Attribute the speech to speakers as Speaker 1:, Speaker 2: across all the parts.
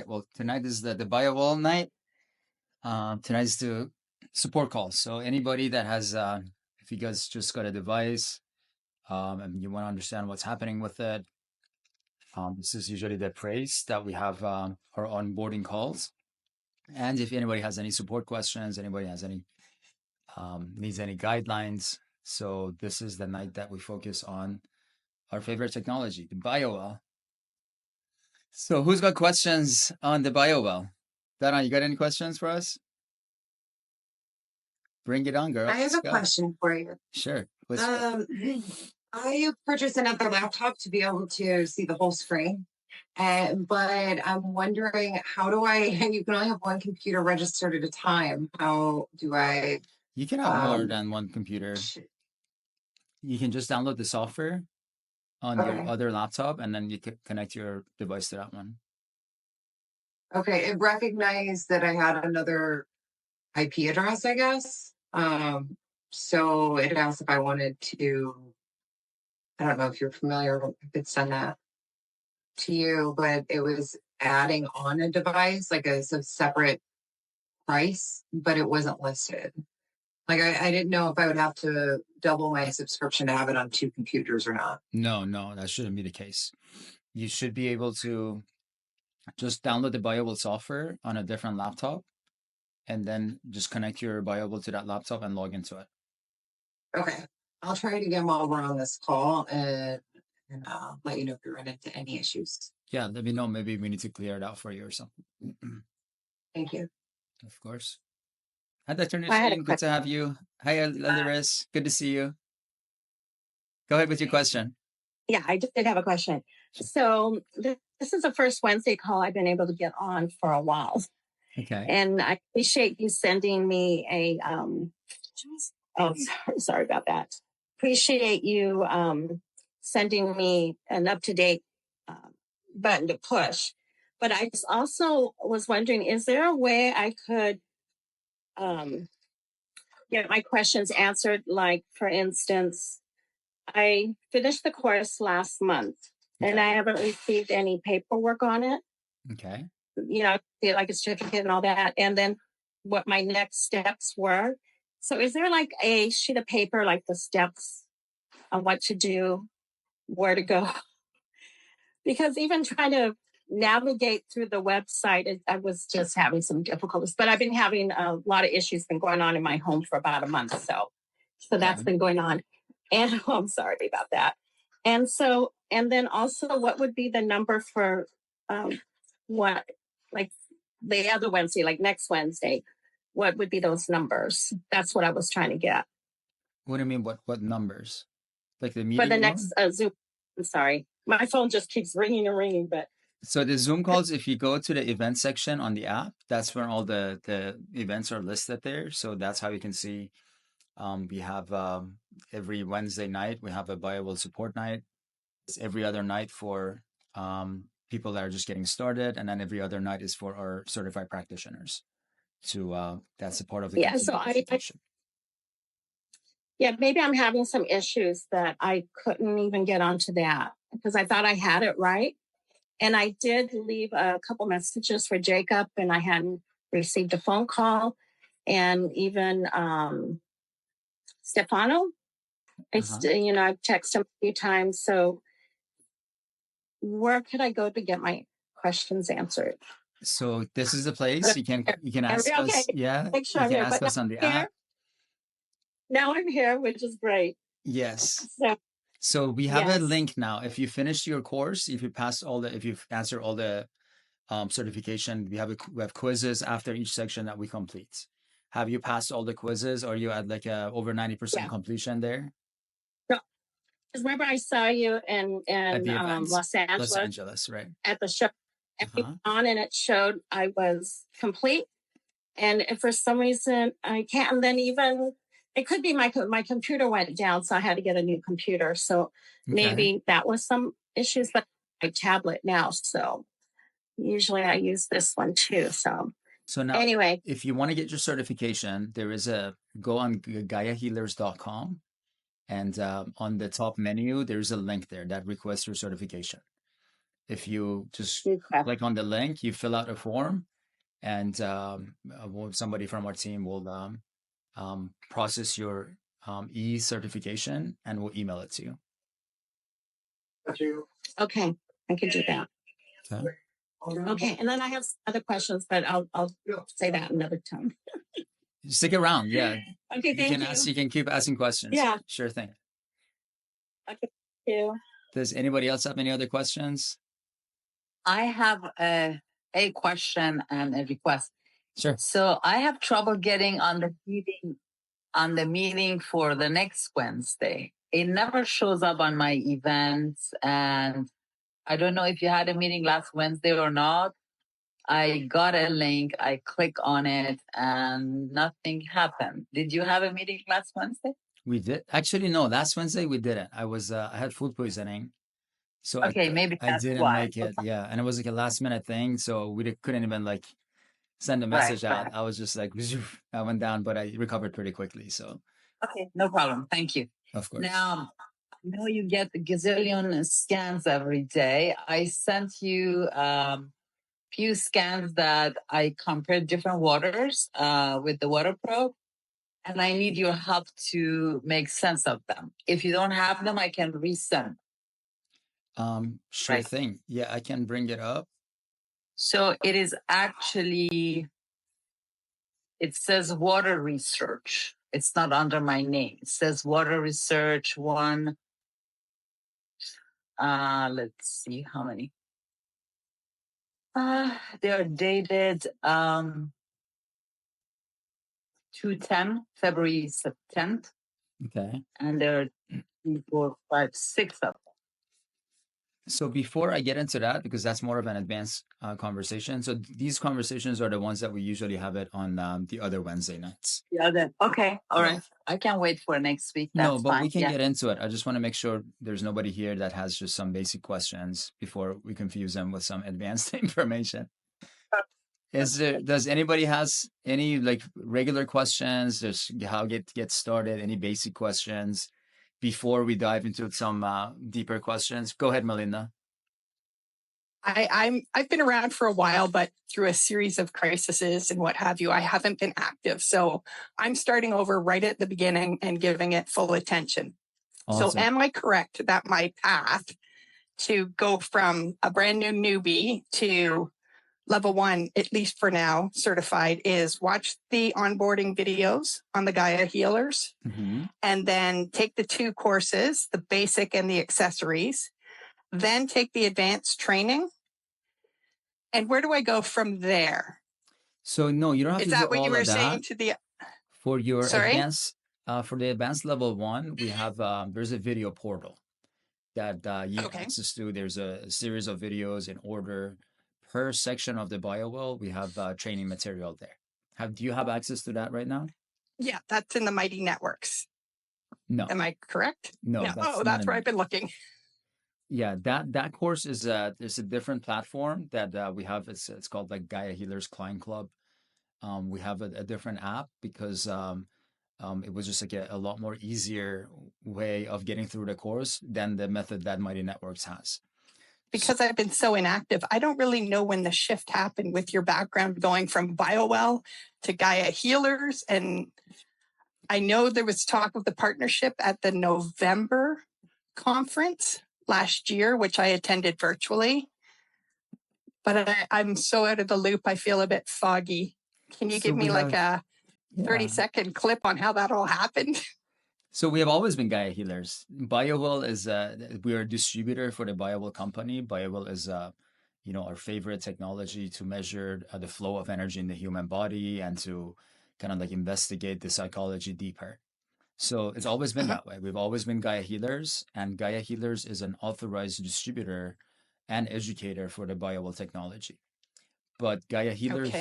Speaker 1: right. Well, tonight is the biowell night. Tonight is the support call. So anybody that has, if you guys just got a device, and you want to understand what's happening with it, this is usually the praise that we have our onboarding calls. And if anybody has any support questions, anybody has any needs any guidelines, so this is the night that we focus on our favorite technology, the biowell. So who's got questions on the biowell? Dana, you got any questions for us? Bring it on, girl.
Speaker 2: I have
Speaker 1: Let's
Speaker 2: a
Speaker 1: go.
Speaker 2: question for you.
Speaker 1: Sure.
Speaker 2: I purchased another laptop to be able to see the whole screen. But I'm wondering, how do I, you can only have one computer registered at a time. How do I?
Speaker 1: You can have more than one computer. You can just download the software on your other laptop, and then you can connect your device to that one.
Speaker 2: Okay, it recognized that I had another IP address, I guess. So it asked if I wanted to, I don't know if you're familiar, I could send that to you, but it was adding on a device, like a separate price, but it wasn't listed. Like I didn't know if I would have to double my subscription to have it on two computers or not.
Speaker 1: No, that shouldn't be the case. You should be able to just download the biowell software on a different laptop, and then just connect your biowell to that laptop and log into it.
Speaker 2: Okay. I'll try it again while we're on this call and let you know if you run into any issues.
Speaker 1: Yeah, let me know. Maybe we need to clear it out for you or something.
Speaker 2: Thank you.
Speaker 1: Of course. Hi, Dr. Nishing. Good to have you. Hi, Aliris. Good to see you. Go ahead with your question.
Speaker 3: Yeah, I just did have a question. So this is the first Wednesday call I've been able to get on for a while.
Speaker 1: Okay.
Speaker 3: And I appreciate you sending me a, sorry about that. Appreciate you sending me an up-to-date button to push. But I just also was wondering, is there a way I could get my questions answered? Like, for instance, I finished the course last month, and I haven't received any paperwork on it.
Speaker 1: Okay.
Speaker 3: You know, like a certificate and all that. And then what my next steps were. So is there like a sheet of paper, like the steps on what to do, where to go? Because even trying to navigate through the website, I was just having some difficulties. But I've been having a lot of issues been going on in my home for about a month. So that's been going on. And I'm sorry about that. And so, and then also, what would be the number for what, like the other Wednesday, like next Wednesday? What would be those numbers? That's what I was trying to get.
Speaker 1: What do you mean? What numbers? Like the meeting?
Speaker 3: For the next Zoom. I'm sorry, my phone just keeps ringing and ringing. But
Speaker 1: so the Zoom calls, if you go to the event section on the app, that's where all the events are listed there. So that's how you can see. We have every Wednesday night we have a biowell support night. It's every other night for people that are just getting started, and then every other night is for our certified practitioners. So that's a part of the
Speaker 3: so maybe I'm having some issues that I couldn't even get onto that because I thought I had it right. And I did leave a couple messages for Jacob, and I hadn't received a phone call. And even Stefano, I've texted him a few times. So where could I go to get my questions answered?
Speaker 1: So this is the place you can ask us. Yeah, you can ask us on the app.
Speaker 3: Now I'm here, which is great.
Speaker 1: Yes. So we have a link now. If you finish your course, if you've answered all the certification, we have quizzes after each section that we complete. Have you passed all the quizzes? Or are you at like over 90% completion there?
Speaker 3: No, because remember I saw you in Los Angeles.
Speaker 1: Los Angeles, right?
Speaker 3: At the show, and it showed I was complete. And for some reason I can't. And then even it could be my computer went down, so I had to get a new computer. So maybe that was some issues. But my tablet now, so usually I use this one too. So now, anyway,
Speaker 1: if you want to get your certification, there is go on gaiahealers.com, and on the top menu, there's a link there that requests your certification. If you just
Speaker 3: Okay.
Speaker 1: click on the link, you fill out a form, and somebody from our team will process your e-certification and we'll email it to you.
Speaker 3: Okay, I can do that.
Speaker 1: Okay.
Speaker 3: Okay, and then I have other questions, but I'll say that another time.
Speaker 1: Stick around. Yeah.
Speaker 3: Okay, thank you.
Speaker 1: You can keep asking questions.
Speaker 3: Yeah.
Speaker 1: Sure thing.
Speaker 3: Okay, thank you.
Speaker 1: Does anybody else have any other questions?
Speaker 4: I have a question and a request.
Speaker 1: Sure.
Speaker 4: So I have trouble getting on the meeting for the next Wednesday. It never shows up on my events, and I don't know if you had a meeting last Wednesday or not. I got a link, I click on it, and nothing happened. Did you have a meeting last Wednesday?
Speaker 1: We did. Actually, no, last Wednesday we didn't. I had food poisoning. So
Speaker 4: Okay, maybe
Speaker 1: I
Speaker 4: that's
Speaker 1: didn't
Speaker 4: why.
Speaker 1: make it. Yeah. And it was like a last minute thing. So couldn't even like send a
Speaker 4: Right,
Speaker 1: message out.
Speaker 4: right.
Speaker 1: I was just like, I went down, but I recovered pretty quickly. So,
Speaker 4: Okay, no problem. Thank you.
Speaker 1: of course.
Speaker 4: Now, I know you get a gazillion scans every day. I sent you few scans that I compared different waters with the water probe, and I need your help to make sense of them. If you don't have them, I can resend.
Speaker 1: Sure
Speaker 4: Right.
Speaker 1: thing. Yeah, I can bring it up.
Speaker 4: So it is actually, it says water research. It's not under my name. It says water research one. Let's see how many. They are dated 210, February 10th.
Speaker 1: Okay.
Speaker 4: And there are 3, 4, 5, 6 of them.
Speaker 1: So before I get into that, because that's more of an advanced conversation. So these conversations are the ones that we usually have it on the other Wednesday nights.
Speaker 4: Yeah, then. Okay. All right. I can't wait for next week. That's
Speaker 1: No, but
Speaker 4: fine.
Speaker 1: we can
Speaker 4: Yeah.
Speaker 1: get into it. I just want to make sure there's nobody here that has just some basic questions before we confuse them with some advanced information. Does anybody has any like regular questions? Just how get started? Any basic questions before we dive into some deeper questions? Go ahead, Melinda.
Speaker 5: I've been around for a while, but through a series of crises and what have you, I haven't been active. So I'm starting over right at the beginning and giving it full attention.
Speaker 1: Awesome.
Speaker 5: So am I correct that my path to go from a brand new newbie to level 1, at least for now, certified, is watch the onboarding videos on the Gaia healers, and then take the 2 courses, the basic and the accessories, then take the advanced training? And where do I go from there?
Speaker 1: So no, you don't have
Speaker 5: Is
Speaker 1: to
Speaker 5: that
Speaker 1: do
Speaker 5: what
Speaker 1: all
Speaker 5: you were
Speaker 1: of that.
Speaker 5: saying to the?
Speaker 1: For your
Speaker 5: Sorry?
Speaker 1: advanced, for the advanced level 1, we have there's a video portal that you have
Speaker 5: Okay.
Speaker 1: access to. There's a series of videos in order per section of the biowell. We have training material there. Do you have access to that right now?
Speaker 5: Yeah, that's in the Mighty Networks.
Speaker 1: No.
Speaker 5: Am I correct?
Speaker 1: No.
Speaker 5: That's where I've been looking.
Speaker 1: Yeah, that course is there's a different platform that we have. It's called like Gaia Healers Client Club. We have a different app because it was just like a lot more easier way of getting through the course than the method that Mighty Networks has.
Speaker 5: Because I've been so inactive, I don't really know when the shift happened with your background going from biowell to Gaia healers. And I know there was talk of the partnership at the November conference last year, which I attended virtually. But I'm so out of the loop, I feel a bit foggy. Can you give me like a 30-second clip on how that all happened?
Speaker 1: So we have always been Gaia healers. biowell is we're a distributor for the biowell company. biowell is our favorite technology to measure the flow of energy in the human body and to kind of like investigate the psychology deeper. So it's always been that way. We've always been Gaia healers, and Gaia healers is an authorized distributor and educator for the biowell technology. But Gaia healers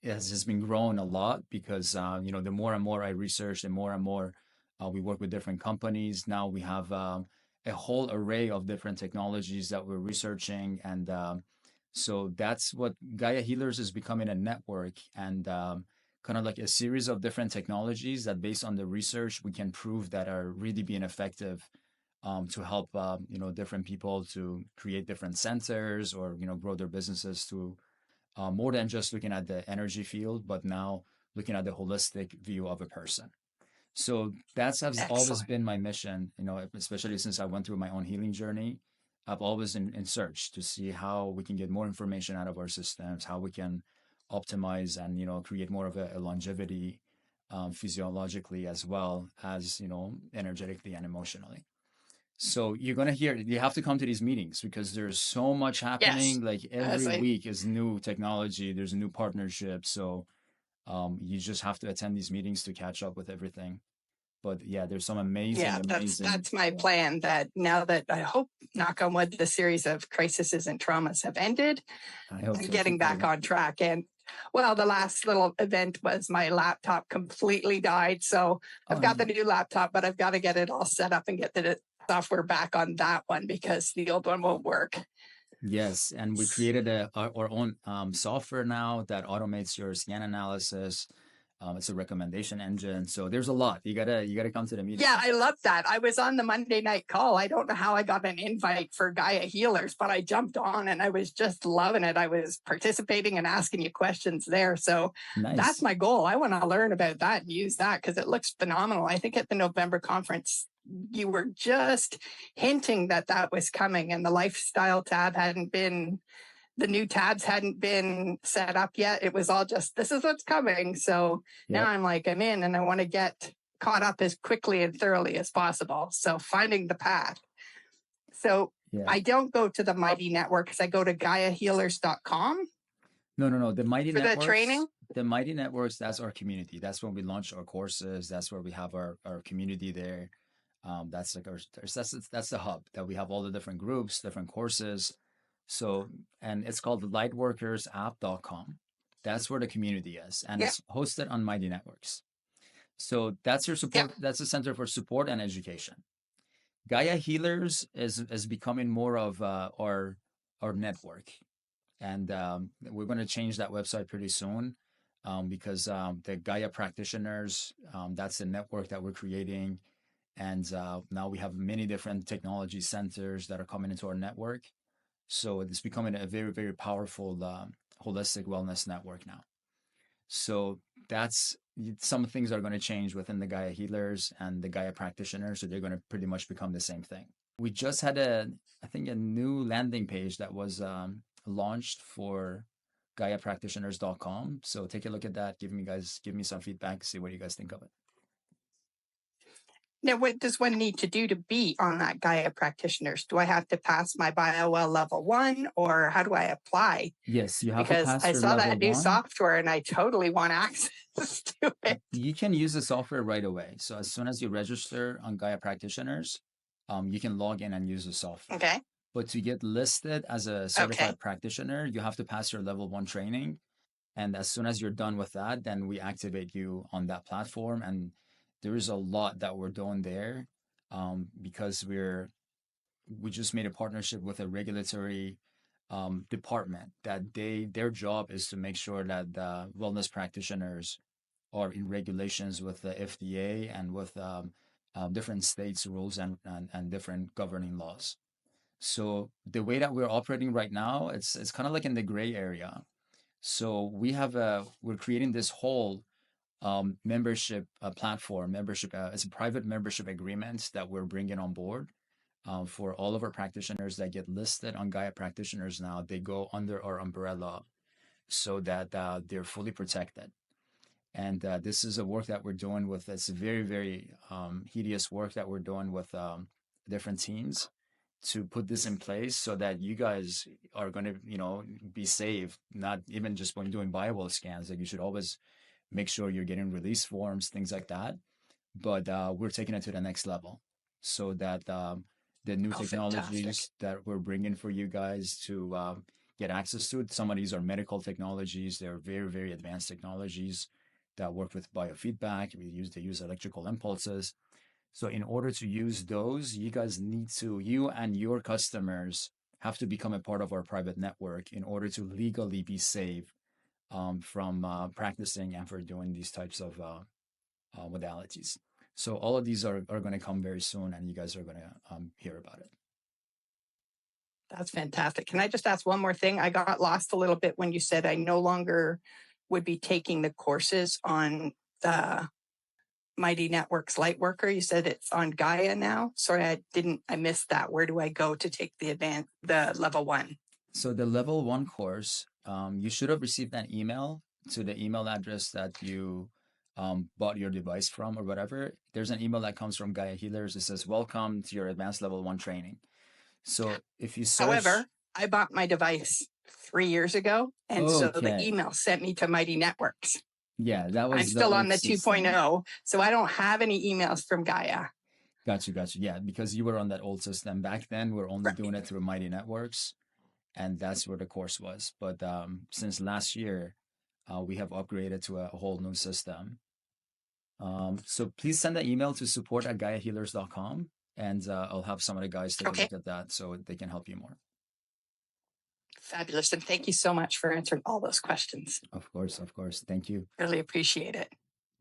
Speaker 1: has been growing a lot because the more and more I research, the more and more we work with different companies. Now we have a whole array of different technologies that we're researching, and so that's what Gaia healers is becoming, a network and kind of like a series of different technologies that, based on the research, we can prove that are really being effective to help different people to create different centers or grow their businesses to more than just looking at the energy field, but now looking at the holistic view of a person. So that's has always
Speaker 5: Excellent.
Speaker 1: been my mission, especially since I went through my own healing journey. I've always in search to see how we can get more information out of our systems, how we can optimize and create more of a longevity, physiologically as well as energetically and emotionally. So you have to come to these meetings because there's so much
Speaker 5: Yes.
Speaker 1: happening. Like
Speaker 5: As
Speaker 1: every
Speaker 5: I
Speaker 1: week is new technology, there's a new partnership. So you just have to attend these meetings to catch up with everything. But yeah, there's some
Speaker 5: Yeah,
Speaker 1: amazing.
Speaker 5: that's my plan. That now that I hope, knock on wood, the series of crises and traumas have ended,
Speaker 1: I hope
Speaker 5: I'm
Speaker 1: so
Speaker 5: getting
Speaker 1: too,
Speaker 5: back
Speaker 1: Katie.
Speaker 5: on track. And well, the last little event was my laptop completely died. So
Speaker 1: Oh,
Speaker 5: I've got
Speaker 1: no.
Speaker 5: the new laptop, but I've got to get it all set up and get the software back on that one because the old one won't work.
Speaker 1: Yes, and we created our own software now that automates your scan analysis. It's a recommendation engine. So there's a lot. You gotta come to the meeting.
Speaker 5: Yeah, I love that. I was on the Monday night call. I don't know how I got an invite for Gaia Healers, but I jumped on and I was just loving it. I was participating and asking you questions there. So
Speaker 1: Nice.
Speaker 5: that's my goal. I want to learn about that and use that because it looks phenomenal. I think at the November conference, you were just hinting that that was coming and the lifestyle tab hadn't been, the new tabs hadn't been set up yet. It was all just, this is what's coming. So now
Speaker 1: Yep.
Speaker 5: I'm like, I'm in and I want to get caught up as quickly and thoroughly as possible. So finding the path. So
Speaker 1: Yeah.
Speaker 5: I don't go to the Mighty Network because I go to GaiaHealers.com.
Speaker 1: No. The Mighty
Speaker 5: For the
Speaker 1: Networks.
Speaker 5: training?
Speaker 1: The Mighty Networks, that's our community. That's when we launch our courses. That's where we have our community there. That's like that's the hub that we have all the different groups, different courses. So, and it's called lightworkersapp.com. That's where the community is, and it's hosted on Mighty Networks. So that's your support. That's the center for support and education. Gaia Healers is becoming more of our network, and we're going to change that website pretty soon because the Gaia practitioners, that's a network that we're creating, and now we have many different technology centers that are coming into our network. So it's becoming a very, very powerful holistic wellness network now. So that's some things are going to change within the Gaia healers and the Gaia practitioners. So they're going to pretty much become the same thing. We just had I think a new landing page that was launched for GaiaPractitioners.com. So take a look at that. Give me some feedback. See what you guys think of it.
Speaker 5: Now, what does one need to do to be on that Gaia practitioners? Do I have to pass my biowell level 1 or how do I apply?
Speaker 1: Yes, you have
Speaker 5: because
Speaker 1: to pass
Speaker 5: I
Speaker 1: your
Speaker 5: saw
Speaker 1: level
Speaker 5: that new
Speaker 1: 1.
Speaker 5: software and I totally want access to it.
Speaker 1: You can use the software right away. So as soon as you register on Gaia Practitioners, you can log in and use the software.
Speaker 5: Okay.
Speaker 1: But to get listed as a certified practitioner, you have to pass your level 1 training. And as soon as you're done with that, then we activate you on that platform. And there is a lot that we're doing there because we just made a partnership with a regulatory department that their job is to make sure that the wellness practitioners are in regulations with the FDA and with different states' rules and different governing laws. So the way that we're operating right now, it's kind of like in the gray area. So we're creating this whole membership platform. It's a private membership agreement that we're bringing on board for all of our practitioners that get listed on Gaia Practitioners now. They go under our umbrella so that they're fully protected. And this is a work that we're doing with, it's very, very hideous work that we're doing with different teams to put this in place so that you guys are going to, be safe, not even just when doing biowell scans. Like you should always make sure you're getting release forms, things like that. But we're taking it to the next level so that the new technologies that we're bringing for you guys to get access to it, some of these are medical technologies. They're very, very advanced technologies that work with biofeedback. They use electrical impulses. So in order to use those, you and your customers have to become a part of our private network in order to legally be safe from practicing and for doing these types of modalities. So all of these are going to come very soon, and you guys are going to hear about it.
Speaker 5: That's fantastic. Can I just ask one more thing? I got lost a little bit when you said I no longer would be taking the courses on the Mighty Networks Lightworker. You said it's on Gaia now. Sorry, I missed that. Where do I go to take the level 1?
Speaker 1: So the level 1 course, you should have received an email to the email address that you bought your device from or whatever. There's an email that comes from Gaia Healers. It says, "Welcome to your advanced level 1 training." So if you search...
Speaker 5: However, I bought my device 3 years ago, and so the email sent me to Mighty Networks.
Speaker 1: Yeah, that was...
Speaker 5: I'm still on the 2.0, so I don't have any emails from Gaia.
Speaker 1: Got you. Yeah, because you were on that old system. Back then, we're only doing it through Mighty Networks, and that's where the course was. But since last year, we have upgraded to a whole new system. So please send an email to support@gaiahealers.com, and I'll have some of the guys take a look at that so they can help you more.
Speaker 5: Fabulous. And thank you so much for answering all those questions.
Speaker 1: Of course. Thank you.
Speaker 5: Really appreciate it.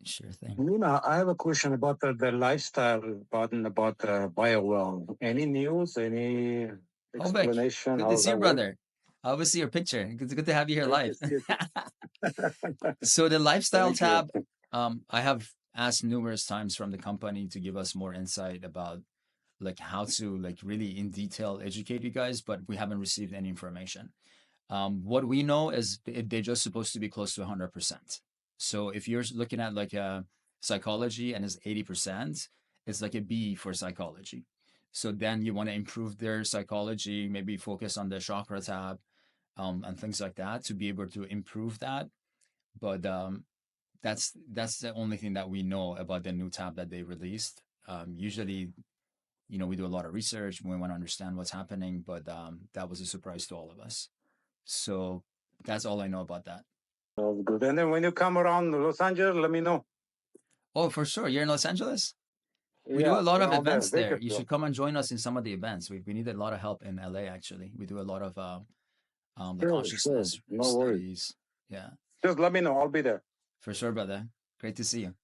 Speaker 1: Sure thing.
Speaker 6: Luna, I have a question about the lifestyle button about biowell. Any news? Any explanation?
Speaker 1: Good to see you, brother. I always see your picture. Good to have you here live. So the lifestyle tab, I have asked numerous times from the company to give us more insight about like how to like really in detail educate you guys, but we haven't received any information. What we know is they're just supposed to be close to 100%. So if you're looking at like a psychology and it's 80%, it's like a B for psychology. So then you want to improve their psychology, maybe focus on the chakra tab, and things like that to be able to improve that. But that's the only thing that we know about the new tab that they released. Usually, we do a lot of research. We want to understand what's happening, but that was a surprise to all of us. So that's all I know about that.
Speaker 6: That's good. And then when you come around Los Angeles, let me know.
Speaker 1: Oh, for sure. You're in Los Angeles? We do a lot of events there. You should come and join us in some of the events. We need a lot of help in LA, actually. We do a lot of the consciousness studies. Yeah.
Speaker 6: Just let me know. I'll be there.
Speaker 1: For sure, brother. Great to see you.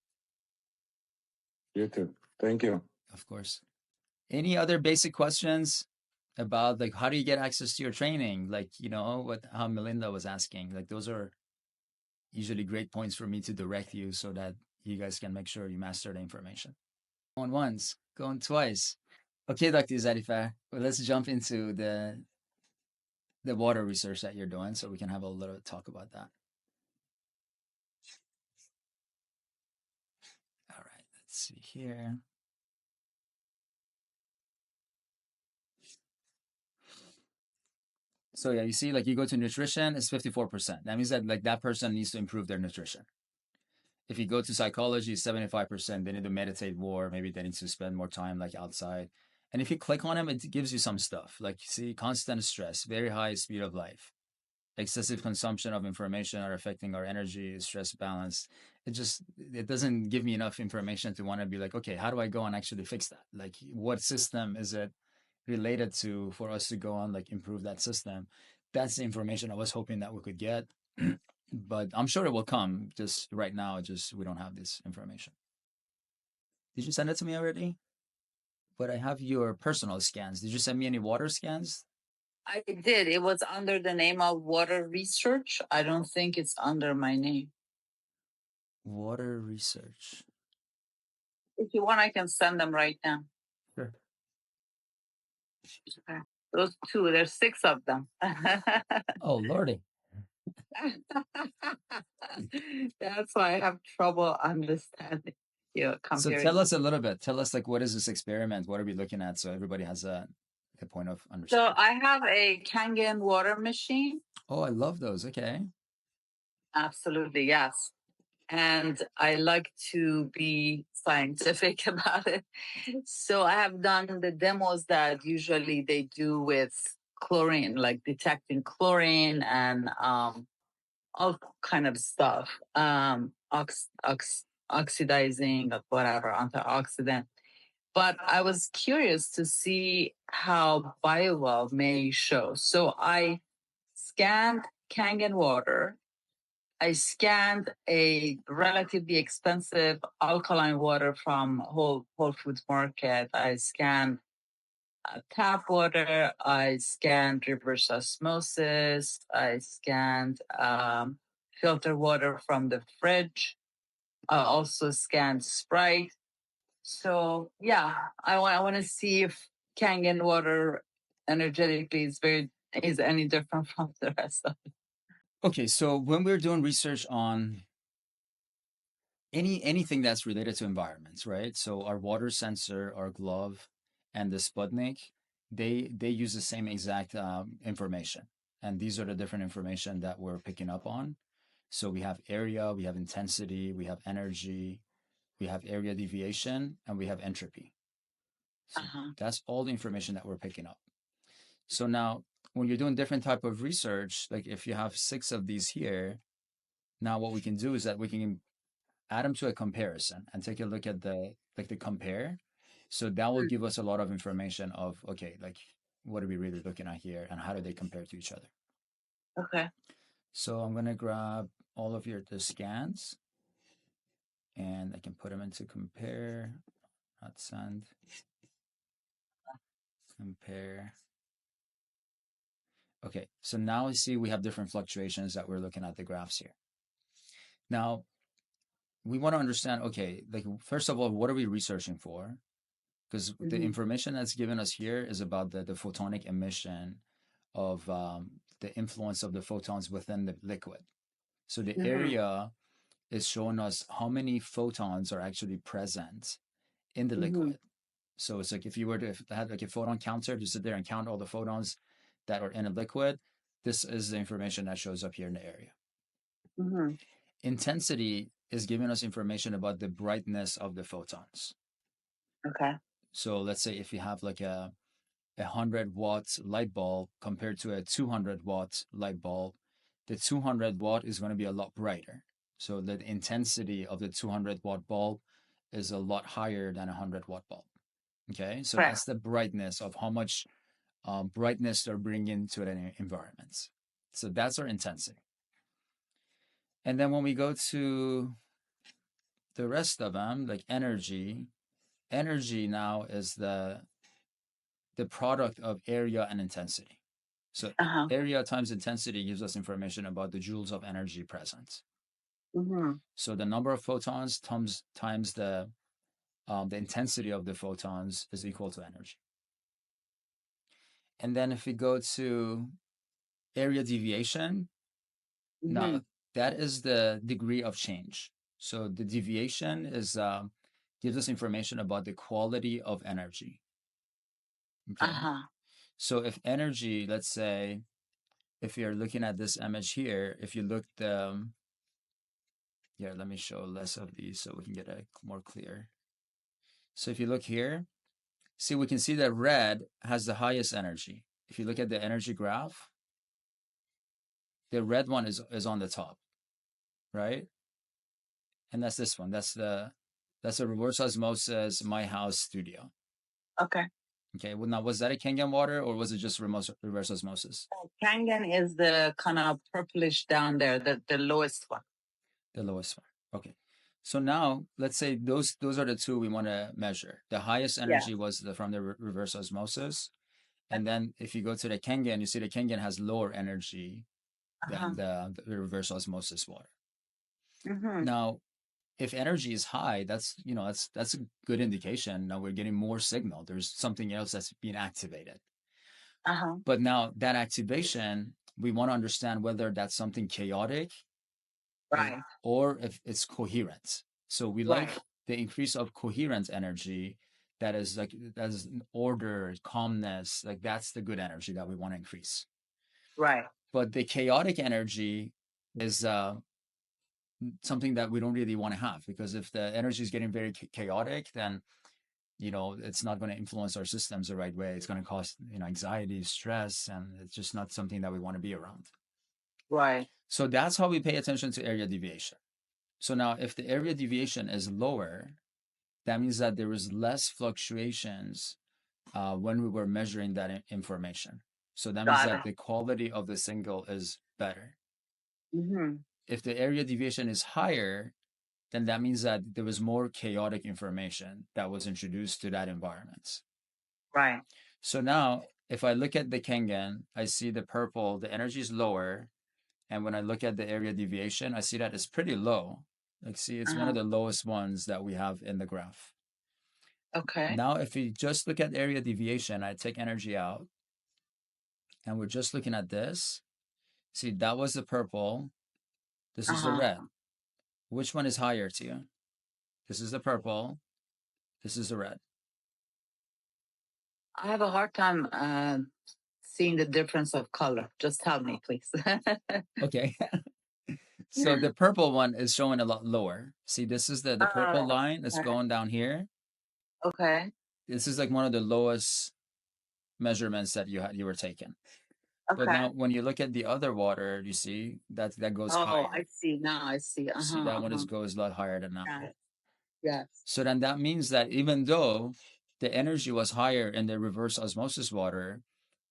Speaker 6: You too. Thank you.
Speaker 1: Of course. Any other basic questions about like how do you get access to your training? Like, how Melinda was asking. Like those are usually great points for me to direct you so that you guys can make sure you master the information. Going once, going twice. Okay, Dr. Zarifah, well, let's jump into the water research that you're doing so we can have a little talk about that. All right, let's see here. So yeah, you see, like you go to nutrition, it's 54%. That means that like that person needs to improve their nutrition. If you go to psychology, it's 75%. They need to meditate more. Maybe they need to spend more time like outside. And if you click on them, it gives you some stuff. Like see, constant stress, very high speed of life, excessive consumption of information are affecting our energy, stress balance. It doesn't give me enough information to want to be like, okay, how do I go and actually fix that? Like what system is it related to for us to go on like improve that system? That's the information I was hoping that we could get. But I'm sure it will come. Just right now, we don't have this information. Did you send it to me already? But I have your personal scans. Did you send me any water scans?
Speaker 4: I did. It was under the name of Water Research. I don't think it's under my name.
Speaker 1: Water Research.
Speaker 4: If you want, I can send them right now.
Speaker 1: Sure.
Speaker 4: Okay. Those two, there's 6 of them.
Speaker 1: Oh, Lordy.
Speaker 4: That's why I have trouble understanding.
Speaker 1: So tell us a little bit. Tell us like what is this experiment? What are we looking at? So everybody has a point of understanding.
Speaker 4: So I have a Kangen water machine.
Speaker 1: Oh, I love those. Okay.
Speaker 4: Absolutely, yes. And I like to be scientific about it. So I have done the demos that usually they do with chlorine, like detecting chlorine and all kind of stuff, oxidizing, whatever, antioxidant. But I was curious to see how biowell may show. So I scanned Kangen water I scanned a relatively expensive alkaline water from Whole Foods Market. I scanned tap water. I scanned reverse osmosis. I scanned filter water from the fridge. I also scanned Sprite. So yeah, I want to see if Kangen water energetically is any different from the rest of it.
Speaker 1: Okay, so when we're doing research on anything that's related to environments, right? So our water sensor, our glove, and the Sputnik, they use the same exact information, and these are the different information that we're picking up on. So we have area, we have intensity, we have energy, we have area deviation, and we have entropy. So that's all the information that we're picking up. So now, when you're doing different type of research, like if you have 6 of these here, now what we can do is that we can add them to a comparison and take a look at the compare. So that will give us a lot of information of, okay, like what are we really looking at here and how do they compare to each other?
Speaker 4: Okay.
Speaker 1: So I'm going to grab all of the scans and I can put them into compare, not send, compare. Okay, so now we see we have different fluctuations that we're looking at the graphs here. Now, we want to understand, okay, like first of all, what are we researching for? Because the information that's given us here is about the photonic emission of the influence of the photons within the liquid. So the area is showing us how many photons are actually present in the liquid. So it's like if you were to have like a photon counter to sit there and count all the photons that are in a liquid, this is the information that shows up here in the area. Intensity is giving us information about the brightness of the photons.
Speaker 4: Okay.
Speaker 1: So let's say if you have like a 100-watt light bulb compared to a 200-watt light bulb, the 200-watt is going to be a lot brighter. So the intensity of the 200-watt bulb is a lot higher than a 100-watt bulb. Okay, so that's the brightness of how much brightness they're bringing to the environment. So that's our intensity. And then when we go to the rest of them, like energy now is the product of area and intensity. So area times intensity gives us information about the joules of energy present. So the number of photons times the intensity of the photons is equal to energy. And then if we go to area deviation, now that is the degree of change. So the deviation is gives us information about the quality of energy. Okay. So if energy, let's say, if you're looking at this image here, if you look here, let me show less of these so we can get a more clear. So if you look here, see, we can see that red has the highest energy. If you look at the energy graph, the red one is on the top, right? And that's this one. That's a reverse osmosis My House Studio.
Speaker 4: Okay.
Speaker 1: Okay. Well, now, was that a Kangen water or was it just reverse osmosis?
Speaker 4: Kangen is the kind of purplish down there, the lowest one.
Speaker 1: The lowest one. Okay. So now let's say those are the two we want to measure. The highest energy was from the reverse osmosis. And then if you go to the Kangen, you see the Kangen has lower energy than the reverse osmosis water. Now, if energy is high, that's a good indication. Now we're getting more signal. There's something else that's being activated. But now that activation, we want to understand whether that's something chaotic,
Speaker 4: right,
Speaker 1: or if it's coherent. So we like the increase of coherent energy. That is order, calmness. Like that's the good energy that we want to increase.
Speaker 4: Right.
Speaker 1: But the chaotic energy is something that we don't really want to have, because if the energy is getting very chaotic, then it's not going to influence our systems the right way. It's going to cause anxiety, stress, and it's just not something that we want to be around.
Speaker 4: Right.
Speaker 1: So that's how we pay attention to area deviation. So now if the area deviation is lower, that means that there is less fluctuations when we were measuring that information. So that means that the quality of the signal is better. if the area deviation is higher, then that means that there was more chaotic information that was introduced to that environment.
Speaker 4: Right.
Speaker 1: So now, if I look at the Kengen, I see the purple, the energy is lower. And when I look at the area deviation, I see that it's pretty low. Like, see, it's one of the lowest ones that we have in the graph.
Speaker 4: Okay.
Speaker 1: Now, if we just look at area deviation, I take energy out, and we're just looking at this. See, that was the purple. This is the red. Which one is higher to you? This is the purple. This is the red.
Speaker 4: I have a hard time seeing the difference of color. Just tell me, please.
Speaker 1: Okay. So the purple one is showing a lot lower. See, this is the purple line that's going down here.
Speaker 4: Okay.
Speaker 1: This is like one of the lowest measurements that you were taking. But now when you look at the other water, you see that goes higher.
Speaker 4: Oh, I see. Now I see.
Speaker 1: See, that one goes a lot higher than that one.
Speaker 4: Yes.
Speaker 1: So then that means that even though the energy was higher in the reverse osmosis water,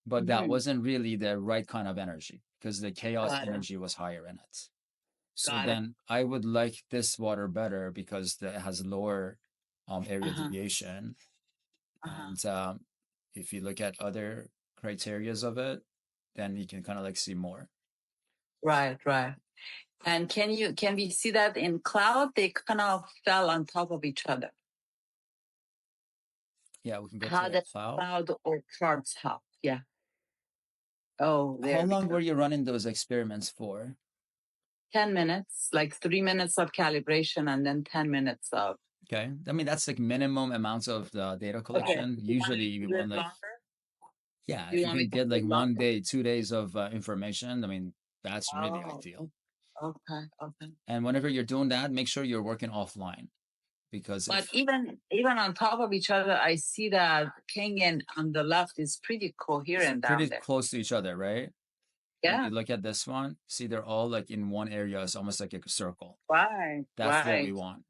Speaker 1: but that wasn't really the right kind of energy because the chaos energy was higher in it. So then I would like this water better because it has lower area deviation. And if you look at other criterias of it, then you can kind of like see more.
Speaker 4: Right, right. And can we see that in cloud? They kind of fell on top of each other.
Speaker 1: Yeah, we can go
Speaker 4: How
Speaker 1: to the
Speaker 4: does
Speaker 1: cloud.
Speaker 4: cloud or charts help? Yeah. Oh, there.
Speaker 1: How long were you running those experiments for?
Speaker 4: 10 minutes, like 3 minutes of calibration and then 10 minutes of.
Speaker 1: Okay. I mean, that's like minimum amounts of the data collection.
Speaker 4: Okay.
Speaker 1: Usually you want like, yeah, if you can get like 1 day, 2 days of information, I mean, that's really ideal.
Speaker 4: Okay. Okay.
Speaker 1: And whenever you're doing that, make sure you're working offline because
Speaker 4: But even on top of each other, I see that Kenyan on the left is pretty coherent
Speaker 1: it's pretty
Speaker 4: down there.
Speaker 1: close to each other, right?
Speaker 4: Yeah.
Speaker 1: When you look at this one, see they're all like in one area. It's almost like a circle.
Speaker 4: Right.
Speaker 1: That's what we want.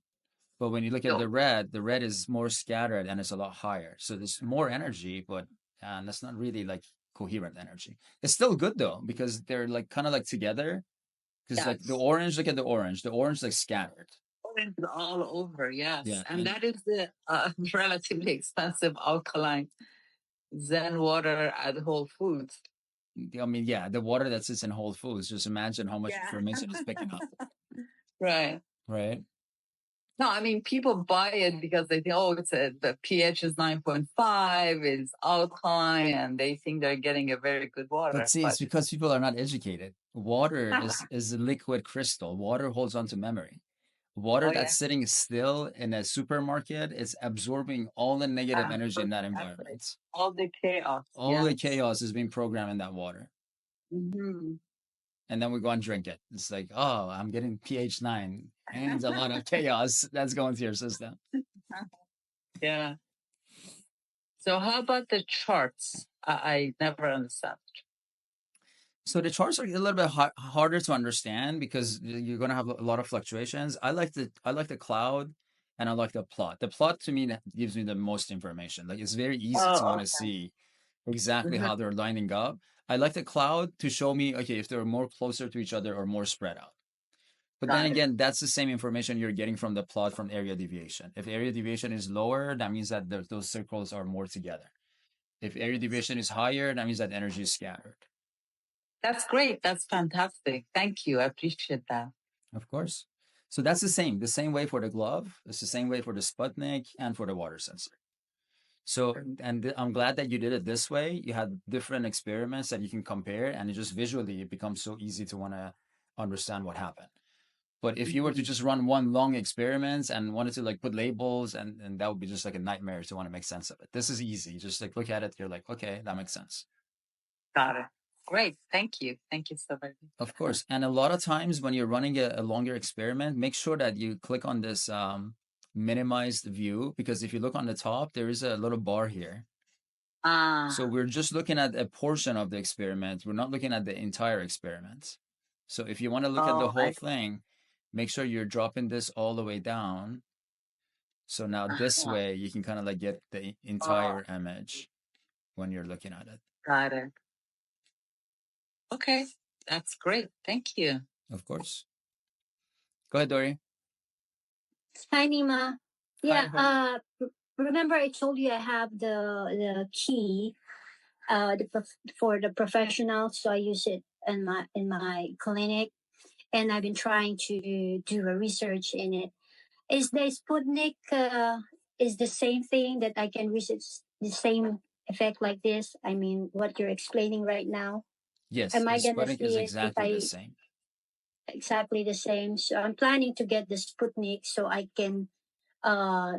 Speaker 1: But when you look at
Speaker 4: So-
Speaker 1: the red is more scattered and it's a lot higher. So there's more energy, but that's not really like coherent energy. It's still good though, because they're like kind of like together. Because like the orange, look at the orange like scattered.
Speaker 4: Orange all over, yes.
Speaker 1: Yeah,
Speaker 4: and that is the relatively expensive alkaline Zen water at Whole Foods.
Speaker 1: I mean, yeah, the water that sits in Whole Foods, just imagine how much information it's picking up.
Speaker 4: Right.
Speaker 1: Right.
Speaker 4: No, I mean, people buy it because they think, oh, the pH is 9.5, it's alkaline, and they think they're getting a very good water.
Speaker 1: But see, it's because people are not educated. Water is a liquid crystal. Water holds on to memory. Water that's sitting still in a supermarket is absorbing all the negative energy in that environment.
Speaker 4: All the chaos.
Speaker 1: All the chaos is being programmed in that water.
Speaker 4: Mm-hmm.
Speaker 1: And then we go and drink it. It's like, oh, I'm getting pH 9. And a lot of chaos that's going through your system.
Speaker 4: Yeah. So how about the charts? I never understand.
Speaker 1: So the charts are a little bit harder to understand because you're going to have a lot of fluctuations. I like the cloud and I like the plot. The plot to me gives me the most information. Like it's very easy to want to see exactly how they're lining up. I like the cloud to show me, okay, if they're more closer to each other or more spread out. But then again, that's the same information you're getting from the plot from area deviation. If area deviation is lower, that means that those circles are more together. If area deviation is higher, that means that energy is scattered.
Speaker 4: That's great. That's fantastic. Thank you. I appreciate that.
Speaker 1: Of course. So that's the same way for the glove. It's the same way for the Sputnik and for the water sensor. So, and I'm glad that you did it this way. You had different experiments that you can compare, and it just visually it becomes so easy to want to understand what happened. But if you were to just run one long experiment and wanted to like put labels and that would be just like a nightmare to want to make sense of it. This is easy. Just like look at it. You're like, okay, that makes sense.
Speaker 4: Got it. Great. Thank you. Thank you so much.
Speaker 1: Of course. And a lot of times when you're running a longer experiment, make sure that you click on this minimized view, because if you look on the top, there is a little bar here. So we're just looking at a portion of the experiment. We're not looking at the entire experiment. So if you want to look at the whole thing, make sure you're dropping this all the way down. So now this way you can kind of like get the entire image when you're looking at it.
Speaker 4: Got it. Okay. That's great. Thank you.
Speaker 1: Of course. Go ahead, Dory.
Speaker 7: Hi, Nima. Yeah.
Speaker 1: Hi.
Speaker 7: Remember I told you I have the key, for the professional, so I use it in my clinic, and I've been trying to do a research in it. Is the Sputnik is the same thing that I can research the same effect like this? I mean, what you're explaining right now.
Speaker 1: Yes,
Speaker 7: Am
Speaker 1: the
Speaker 7: I gonna
Speaker 1: Sputnik is
Speaker 7: see it if
Speaker 1: exactly the
Speaker 7: I
Speaker 1: same.
Speaker 7: exactly the same? So I'm planning to get the Sputnik so I can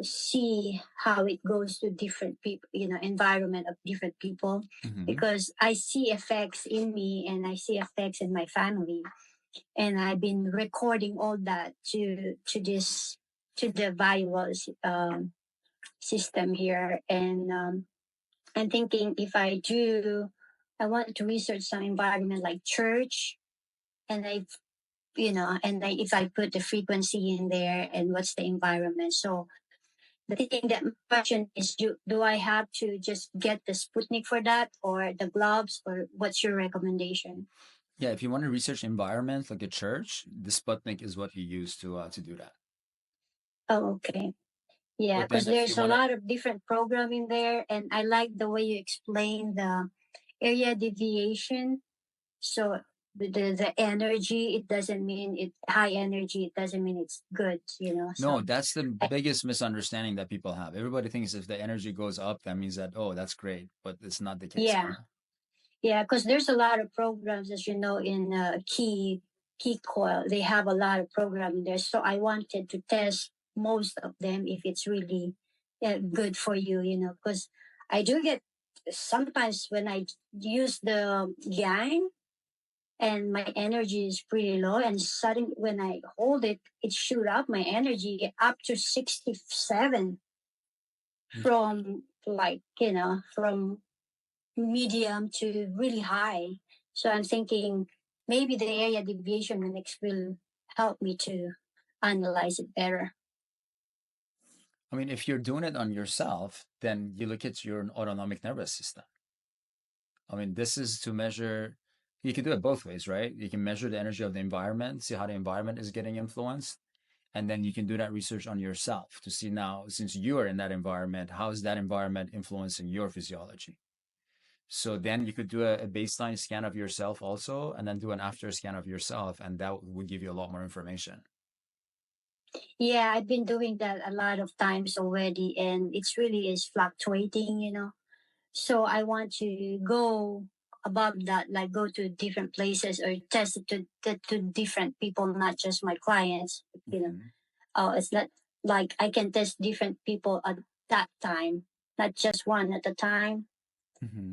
Speaker 7: see how it goes to different people, environment of different people, because I see effects in me and I see effects in my family, and I've been recording all that to the biowell system here, and I'm thinking if I want to research some environment like church, and if I put the frequency in there and what's the environment. So the thing that my question is, do I have to just get the Sputnik for that, or the gloves, or what's your recommendation?
Speaker 1: Yeah, if you want to research environment like a church, the Sputnik is what you use to do that.
Speaker 7: Oh, okay. Yeah,
Speaker 1: But then
Speaker 7: because
Speaker 1: if you
Speaker 7: there's a
Speaker 1: want to,
Speaker 7: lot of different programming there, and I like the way you explain the area deviation. So the energy, it doesn't mean it high energy. It doesn't mean it's good.
Speaker 1: no,
Speaker 7: So
Speaker 1: that's the biggest misunderstanding that people have. Everybody thinks if the energy goes up, that means that, oh, that's great, but it's not the case.
Speaker 7: yeah, yeah, because there's a lot of programs, as you know, in key coil. They have a lot of programming there. So I wanted to test most of them if it's really good for you, because I do get sometimes when I use the yang and my energy is pretty low, and suddenly when I hold it, it shoot up my energy up to 67 from from medium to really high. So I'm thinking maybe the area deviation index will help me to analyze it better.
Speaker 1: I mean, if you're doing it on yourself, then you look at your autonomic nervous system. I mean, this is to measure, you can do it both ways, right? You can measure the energy of the environment, see how the environment is getting influenced. And then you can do that research on yourself to see now, since you are in that environment, how is that environment influencing your physiology? So then you could do a baseline scan of yourself also, and then do an after scan of yourself, and that would give you a lot more information.
Speaker 7: Yeah, I've been doing that a lot of times already, and it's really is fluctuating, So I want to go above that, like go to different places or test it to different people, not just my clients. It's not like I can test different people at that time, not just one at a time.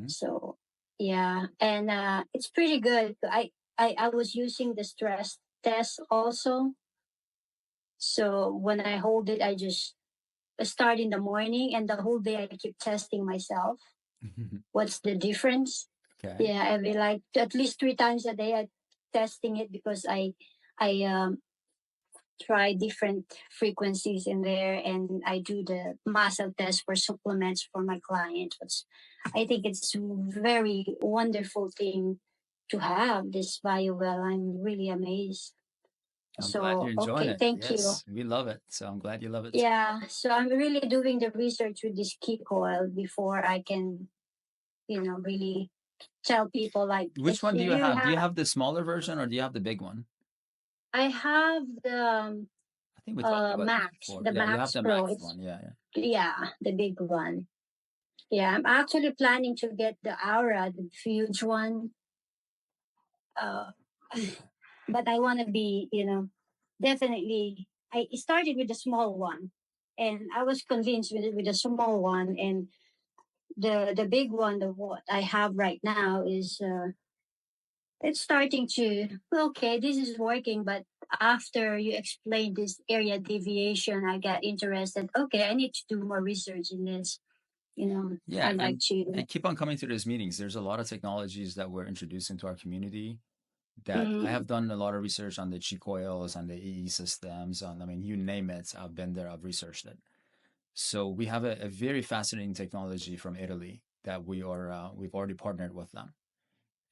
Speaker 7: So yeah, and it's pretty good. I was using the stress test also. So when I hold it, I just start in the morning, and the whole day I keep testing myself. What's the difference?
Speaker 1: Okay.
Speaker 7: Yeah, every like at least 3 times a day I testing it, because I try different frequencies in there, and I do the muscle test for supplements for my clients. I think it's a very wonderful thing to have this biowell. I'm really amazed.
Speaker 1: I'm glad you're enjoying it.
Speaker 7: Thank you.
Speaker 1: Yes, we love it. So I'm glad you love it.
Speaker 7: Yeah, so I'm really doing the research with this key coil before I can, really tell people like.
Speaker 1: Which one do you have? Do you have the smaller version or do you have the big one?
Speaker 7: I have the
Speaker 1: I think we talked about
Speaker 7: Max,
Speaker 1: this before.
Speaker 7: the
Speaker 1: Yeah, you
Speaker 7: Max
Speaker 1: have the
Speaker 7: Pro.
Speaker 1: Max one. Yeah.
Speaker 7: Yeah, the big one. Yeah, I'm actually planning to get the Aura, the huge one. But I want to be, definitely. I started with the small one, and I was convinced with the small one, and the big one, the what I have right now is it's starting to okay. This is working, but after you explained this area deviation, I got interested. Okay, I need to do more research in this.
Speaker 1: Yeah,
Speaker 7: I'd like to.
Speaker 1: and keep on coming to these meetings. There's a lot of technologies that we're introducing to our community that I have done a lot of research on the chi coils and the EE systems. I mean, you name it, I've been there, I've researched it. So we have a very fascinating technology from Italy that we've already partnered with them.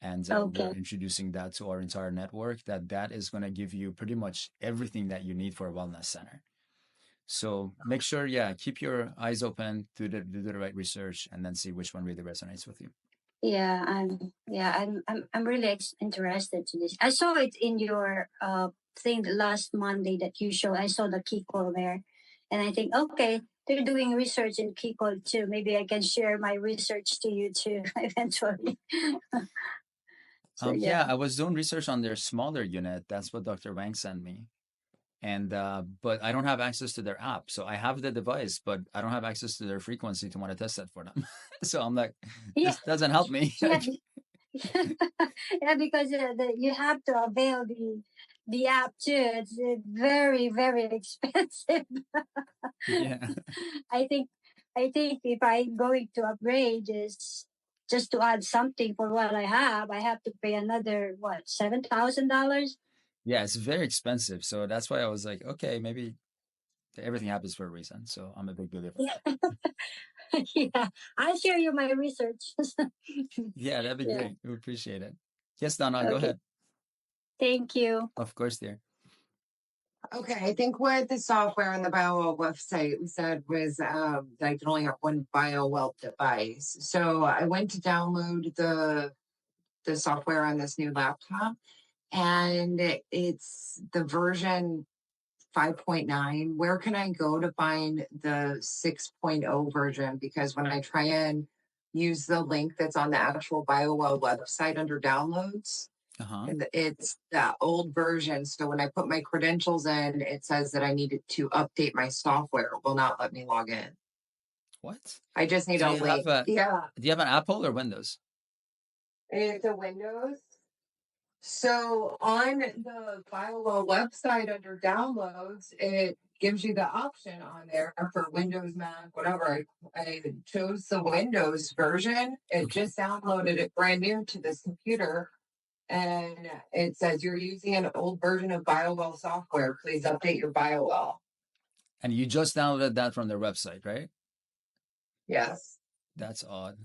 Speaker 1: And
Speaker 7: Okay.
Speaker 1: we're introducing that to our entire network, that is going to give you pretty much everything that you need for a wellness center. So make sure, keep your eyes open, do the right research, and then see which one really resonates with you.
Speaker 7: Yeah, I'm really interested to this. I saw it in your thing last Monday that you show. I saw the Kiko there, and I think, okay, they're doing research in Kiko too. Maybe I can share my research to you too eventually. So
Speaker 1: yeah, I was doing research on their smaller unit. That's what Dr. Wang sent me. And but I don't have access to their app. So I have the device, but I don't have access to their frequency to want to test that for them. So I'm like,
Speaker 7: Yeah.
Speaker 1: this doesn't help me.
Speaker 7: Yeah, yeah, because you have to avail the app too. It's very, very expensive.
Speaker 1: Yeah.
Speaker 7: I think if I'm going to upgrade is just to add something for what I have to pay another what $7,000.
Speaker 1: Yeah, it's very expensive. So that's why I was like, okay, maybe everything happens for a reason. So I'm a big believer.
Speaker 7: Yeah. Yeah, I'll share you my research.
Speaker 1: Yeah, that'd be
Speaker 7: Yeah.
Speaker 1: great. We appreciate it. Yes, Donna, go
Speaker 7: Okay.
Speaker 1: ahead.
Speaker 7: Thank you.
Speaker 1: Of course, dear.
Speaker 2: Okay, I think what the software on the biowell website said was that I can only have one biowell device. So I went to download the software on this new laptop, and it's the version 5.9. Where can I go to find the 6.0 version? Because when I try and use the link that's on the actual biowell website under downloads, and it's the old version. So when I put my credentials in, it says that I needed to update my software. It will not let me log in.
Speaker 1: What?
Speaker 2: I just need
Speaker 1: Do
Speaker 2: a
Speaker 1: you
Speaker 2: link.
Speaker 1: have
Speaker 2: Yeah,
Speaker 1: Do you have an Apple or Windows?
Speaker 2: it's a Windows. So on the biowell website under downloads, it gives you the option on there for Windows, Mac, whatever. I chose the Windows version. It just downloaded it brand new to this computer. And it says you're using an old version of biowell software. Please update your biowell.
Speaker 1: And you just downloaded that from their website, right?
Speaker 2: Yes.
Speaker 1: That's odd.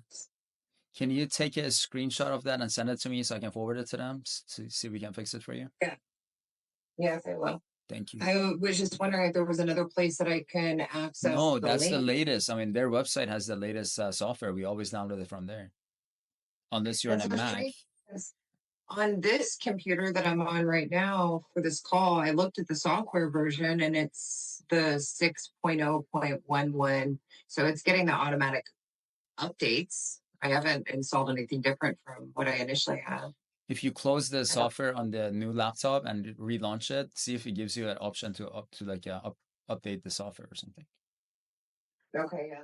Speaker 1: Can you take a screenshot of that and send it to me so I can forward it to them to see if we can fix it for you?
Speaker 2: Yeah. Yes, I will.
Speaker 1: Thank you.
Speaker 2: I was just wondering if there was another place that I can access.
Speaker 1: No,
Speaker 2: the
Speaker 1: that's
Speaker 2: link.
Speaker 1: the latest. I mean, their website has the latest software. We always download it from there. Unless you're on a Mac.
Speaker 2: On this computer that I'm on right now for this call, I looked at the software version and it's the 6.0.11. So it's getting the automatic updates. I haven't installed anything different from what I initially had.
Speaker 1: If you close the software on the new laptop and relaunch it, see if it gives you an option to update the software or something.
Speaker 2: Okay, yeah.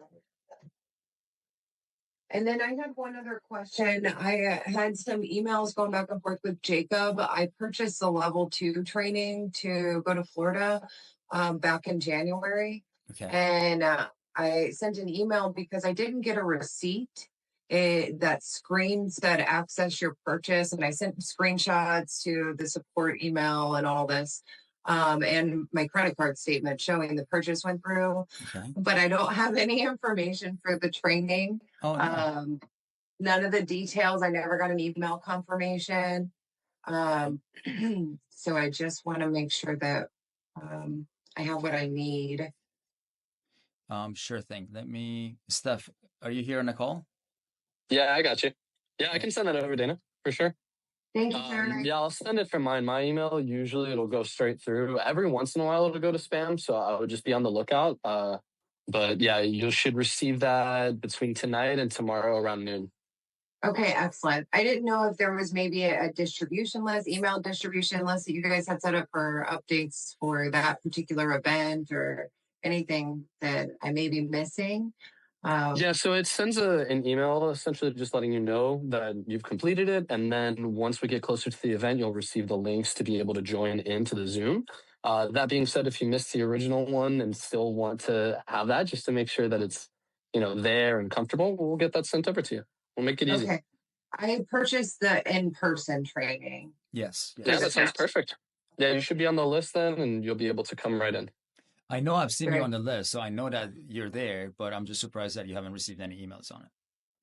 Speaker 2: And then I had one other question. I had some emails going back and forth with Jacob. I purchased the level 2 training to go to Florida back in January.
Speaker 1: Okay.
Speaker 2: And I sent an email because I didn't get a receipt. That screen said access your purchase. And I sent screenshots to the support email and all this. And my credit card statement showing the purchase went through.
Speaker 1: Okay.
Speaker 2: But I don't have any information for the training.
Speaker 1: Oh, no.
Speaker 2: None of the details. I never got an email confirmation. So I just want to make sure that I have what I need.
Speaker 1: Sure thing. Steph, are you here on the call?
Speaker 8: Yeah, I got you. Yeah, I can send that over, Dana, for sure.
Speaker 2: Thank you, Sharon.
Speaker 8: Yeah, I'll send it from mine. My email, usually it'll go straight through. Every once in a while, it'll go to spam, so I would just be on the lookout. But yeah, you should receive that between tonight and tomorrow around noon.
Speaker 2: Okay, excellent. I didn't know if there was maybe a distribution list, email distribution list that you guys had set up for updates for that particular event or anything that I may be missing.
Speaker 8: Yeah, so it sends an email essentially just letting you know that you've completed it. And then once we get closer to the event, you'll receive the links to be able to join into the Zoom. That being said, if you missed the original one and still want to have that just to make sure that it's, there and comfortable, we'll get that sent over to you. We'll make it easy.
Speaker 2: Okay. I purchased the in-person training.
Speaker 1: Yes.
Speaker 8: Yeah, that sounds perfect. Yeah, you should be on the list then and you'll be able to come right in.
Speaker 1: I know I've seen you on the list, so I know that you're there, but I'm just surprised that you haven't received any emails on it.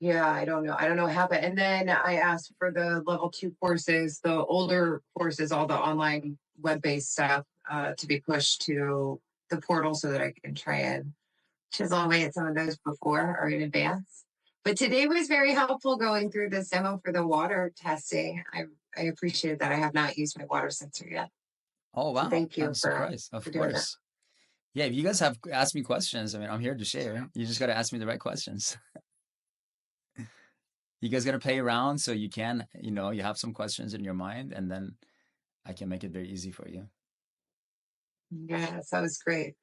Speaker 2: yeah, I don't know what happened. And then I asked for the level 2 courses, the older courses, all the online web-based stuff, to be pushed to the portal so that I can try and chisel away at some of those before or in advance. But today was very helpful going through this demo for the water testing. I appreciate that. I have not used my water sensor yet.
Speaker 1: Oh, wow.
Speaker 2: So thank you
Speaker 1: I'm surprised.
Speaker 2: for
Speaker 1: Of
Speaker 2: doing that.
Speaker 1: course. Yeah, if you guys have asked me questions, I mean, I'm here to share. You just got to ask me the right questions. You guys got to play around so you can, you have some questions in your mind, and then I can make it very easy for you.
Speaker 2: Yes, that was great.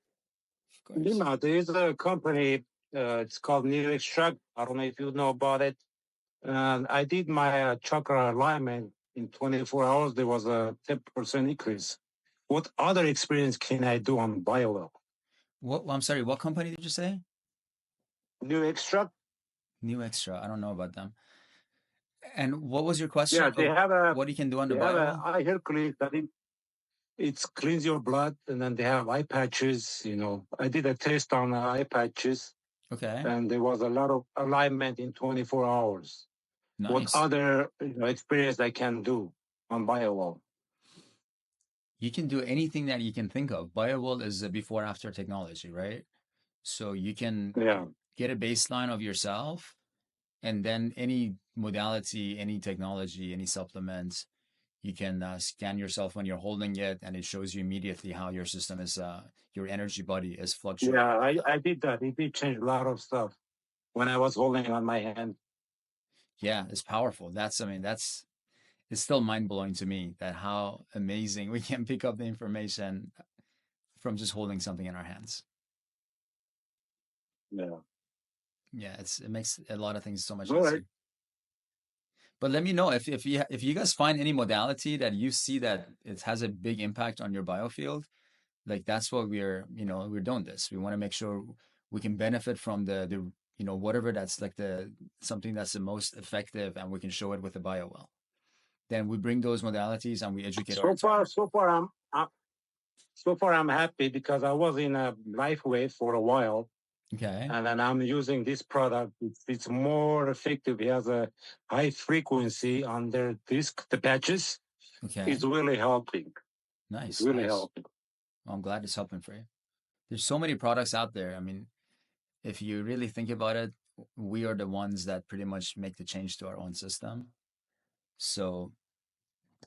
Speaker 1: Of course.
Speaker 6: Lima, there is a company, it's called New Extract. I don't know if you know about it. I did my chakra alignment in 24 hours. There was a 10% increase. What other experience can I do on biowell?
Speaker 1: I'm sorry, what company did you say?
Speaker 6: New Extract?
Speaker 1: New Extra. I don't know about them. And what was your question?
Speaker 6: Yeah, they have a
Speaker 1: what you can do on the
Speaker 6: they have a
Speaker 1: bio?
Speaker 6: eye hair clinic that it cleans your blood, and then they have eye patches. I did a test on eye patches,
Speaker 1: Okay.
Speaker 6: and there was a lot of alignment in 24 hours.
Speaker 1: Nice.
Speaker 6: What other experience I can do on biowell?
Speaker 1: You can do anything that you can think of. Biowell is a before after technology, right? So you can get a baseline of yourself, and then any modality, any technology, any supplements, you can scan yourself when you're holding it, and it shows you immediately how your system is, your energy body is fluctuating.
Speaker 6: Yeah, I did that. It did change a lot of stuff when I was holding on my hand.
Speaker 1: Yeah, it's powerful. It's still mind blowing to me that how amazing we can pick up the information from just holding something in our hands.
Speaker 6: Yeah.
Speaker 1: Yeah, it makes a lot of things so much
Speaker 6: All
Speaker 1: easier.
Speaker 6: right.
Speaker 1: But let me know if you guys find any modality that you see that it has a big impact on your biofield. Like that's what we're doing this. We want to make sure we can benefit from the whatever that's like something that's the most effective, and we can show it with the biowell. Then we bring those modalities and we educate.
Speaker 6: So far I'm happy because I was in a LifeWave for a while.
Speaker 1: Okay.
Speaker 6: And then I'm using this product. It's more effective. It has a high frequency on the patches.
Speaker 1: Okay.
Speaker 6: It's really helping.
Speaker 1: Nice.
Speaker 6: It's really helping.
Speaker 1: Well, I'm glad it's helping for you. There's so many products out there. I mean, if you really think about it, we are the ones that pretty much make the change to our own system. So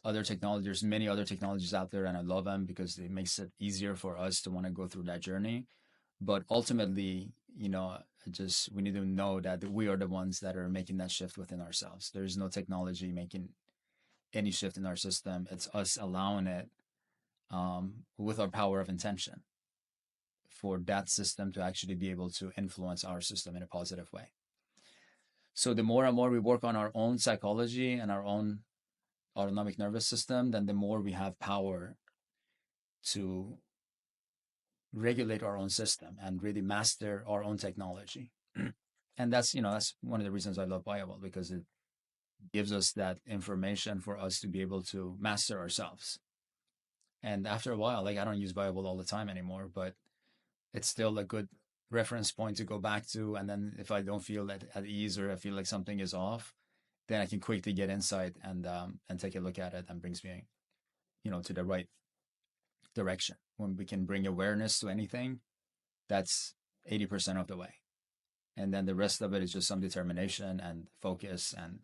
Speaker 1: there's many other technologies out there, and I love them because it makes it easier for us to want to go through that journey. But ultimately, we need to know that we are the ones that are making that shift within ourselves. There's no technology making any shift in our system. It's us allowing it with our power of intention for that system to actually be able to influence our system in a positive way. So the more and more we work on our own psychology and our own autonomic nervous system, then the more we have power to regulate our own system and really master our own technology. And that's one of the reasons I love biowell, because it gives us that information for us to be able to master ourselves. And after a while, like I don't use biowell all the time anymore, but it's still a good reference point to go back to. And then if I don't feel at ease, or I feel like something is off, then I can quickly get insight and take a look at it, and brings me, to the right direction. When we can bring awareness to anything, that's 80% of the way. And then the rest of it is just some determination and focus, and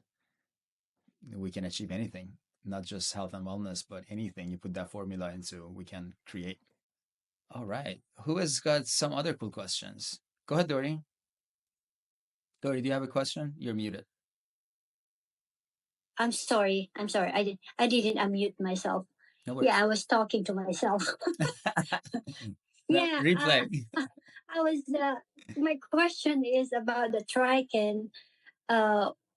Speaker 1: we can achieve anything, not just health and wellness, but anything you put that formula into, we can create. All right. Who has got some other cool questions? Go ahead, Dory. Dory, do you have a question? You're muted.
Speaker 7: I'm sorry. I didn't unmute myself.
Speaker 1: No worries.
Speaker 7: Yeah, I was talking to myself. Yeah.
Speaker 1: Replay.
Speaker 7: My question is about the tricon.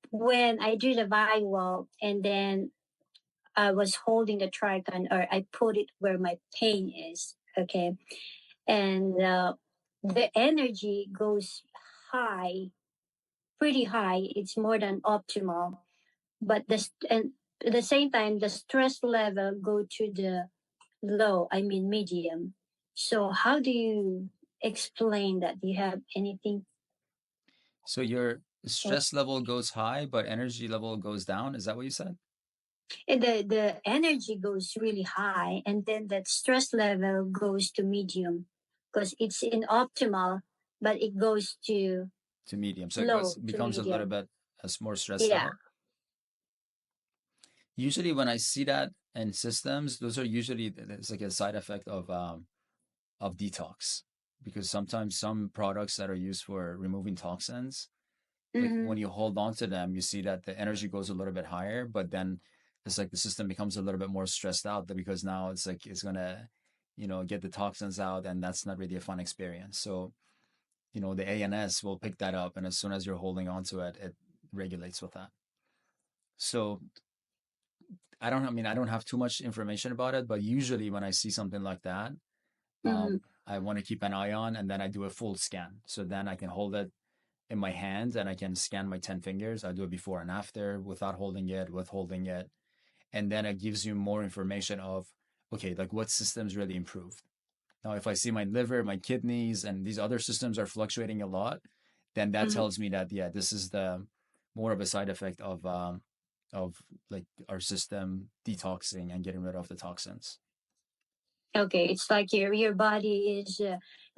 Speaker 7: When I do the biowell, and then I was holding the tricon, or I put it where my pain is. Okay. And the energy goes high, pretty high. It's more than optimal. But and at the same time, the stress level go to the low, medium. So how do you explain that? Do you have anything?
Speaker 1: So you're Stress level goes high, but energy level goes down. Is that what you said?
Speaker 7: And the energy goes really high, and then that stress level goes to medium because it's in optimal, but it goes to
Speaker 1: medium. So
Speaker 7: low
Speaker 1: it becomes a little bit more stress
Speaker 7: Yeah.
Speaker 1: level. Usually when I see that in systems, those are usually, it's like a side effect of detox, because sometimes some products that are used for removing toxins, like when you hold on to them, you see that the energy goes a little bit higher, but then it's like the system becomes a little bit more stressed out because now it's like it's gonna, get the toxins out, and that's not really a fun experience. So, the ANS will pick that up, and as soon as you're holding on to it, it regulates with that. So I don't have too much information about it, but usually when I see something like that, I want to keep an eye on, and then I do a full scan. So then I can hold it in my hand and I can scan my 10 fingers. I do it before and after, without holding it, with holding it. And then it gives you more information of, okay, like what systems really improved. Now, if I see my liver, my kidneys, and these other systems are fluctuating a lot, then that tells me that, yeah, this is the more of a side effect of like our system detoxing and getting rid of the toxins.
Speaker 7: Okay, it's like your body is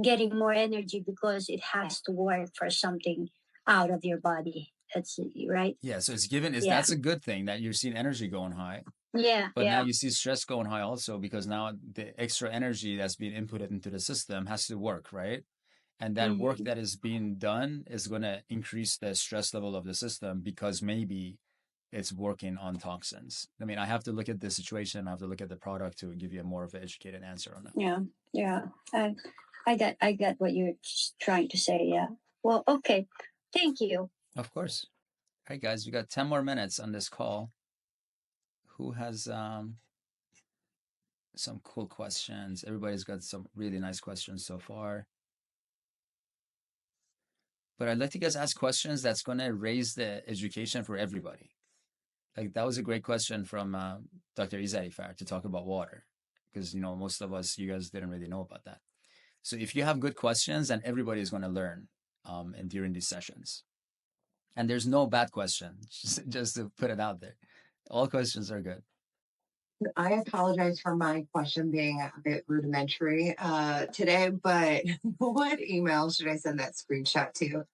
Speaker 7: getting more energy because it has to work for something out of your body. That's right.
Speaker 1: Yeah, so it's given is that's a good thing that you're seeing energy going high.
Speaker 7: Yeah,
Speaker 1: But now you see stress going high also, because now the extra energy that's being inputted into the system has to work, right? And that work that is being done is going to increase the stress level of the system, because maybe it's working on toxins. I mean, I have to look at the situation. I have to look at the product to give you a more of an educated answer on that.
Speaker 7: Yeah. I got what you're trying to say. Yeah. Well, okay. Thank you.
Speaker 1: Of course. All right, guys, we got 10 more minutes on this call. Who has some cool questions? Everybody's got some really nice questions so far. But I'd like to guys ask questions that's going to raise the education for everybody. Like that was a great question from Dr. Izarifar to talk about water, because most of us, you guys didn't really know about that. So if you have good questions, then everybody is going to learn and during these sessions. And there's no bad question, just to put it out there. All questions are good.
Speaker 2: I apologize for my question being a bit rudimentary today, but what email should I send that screenshot to?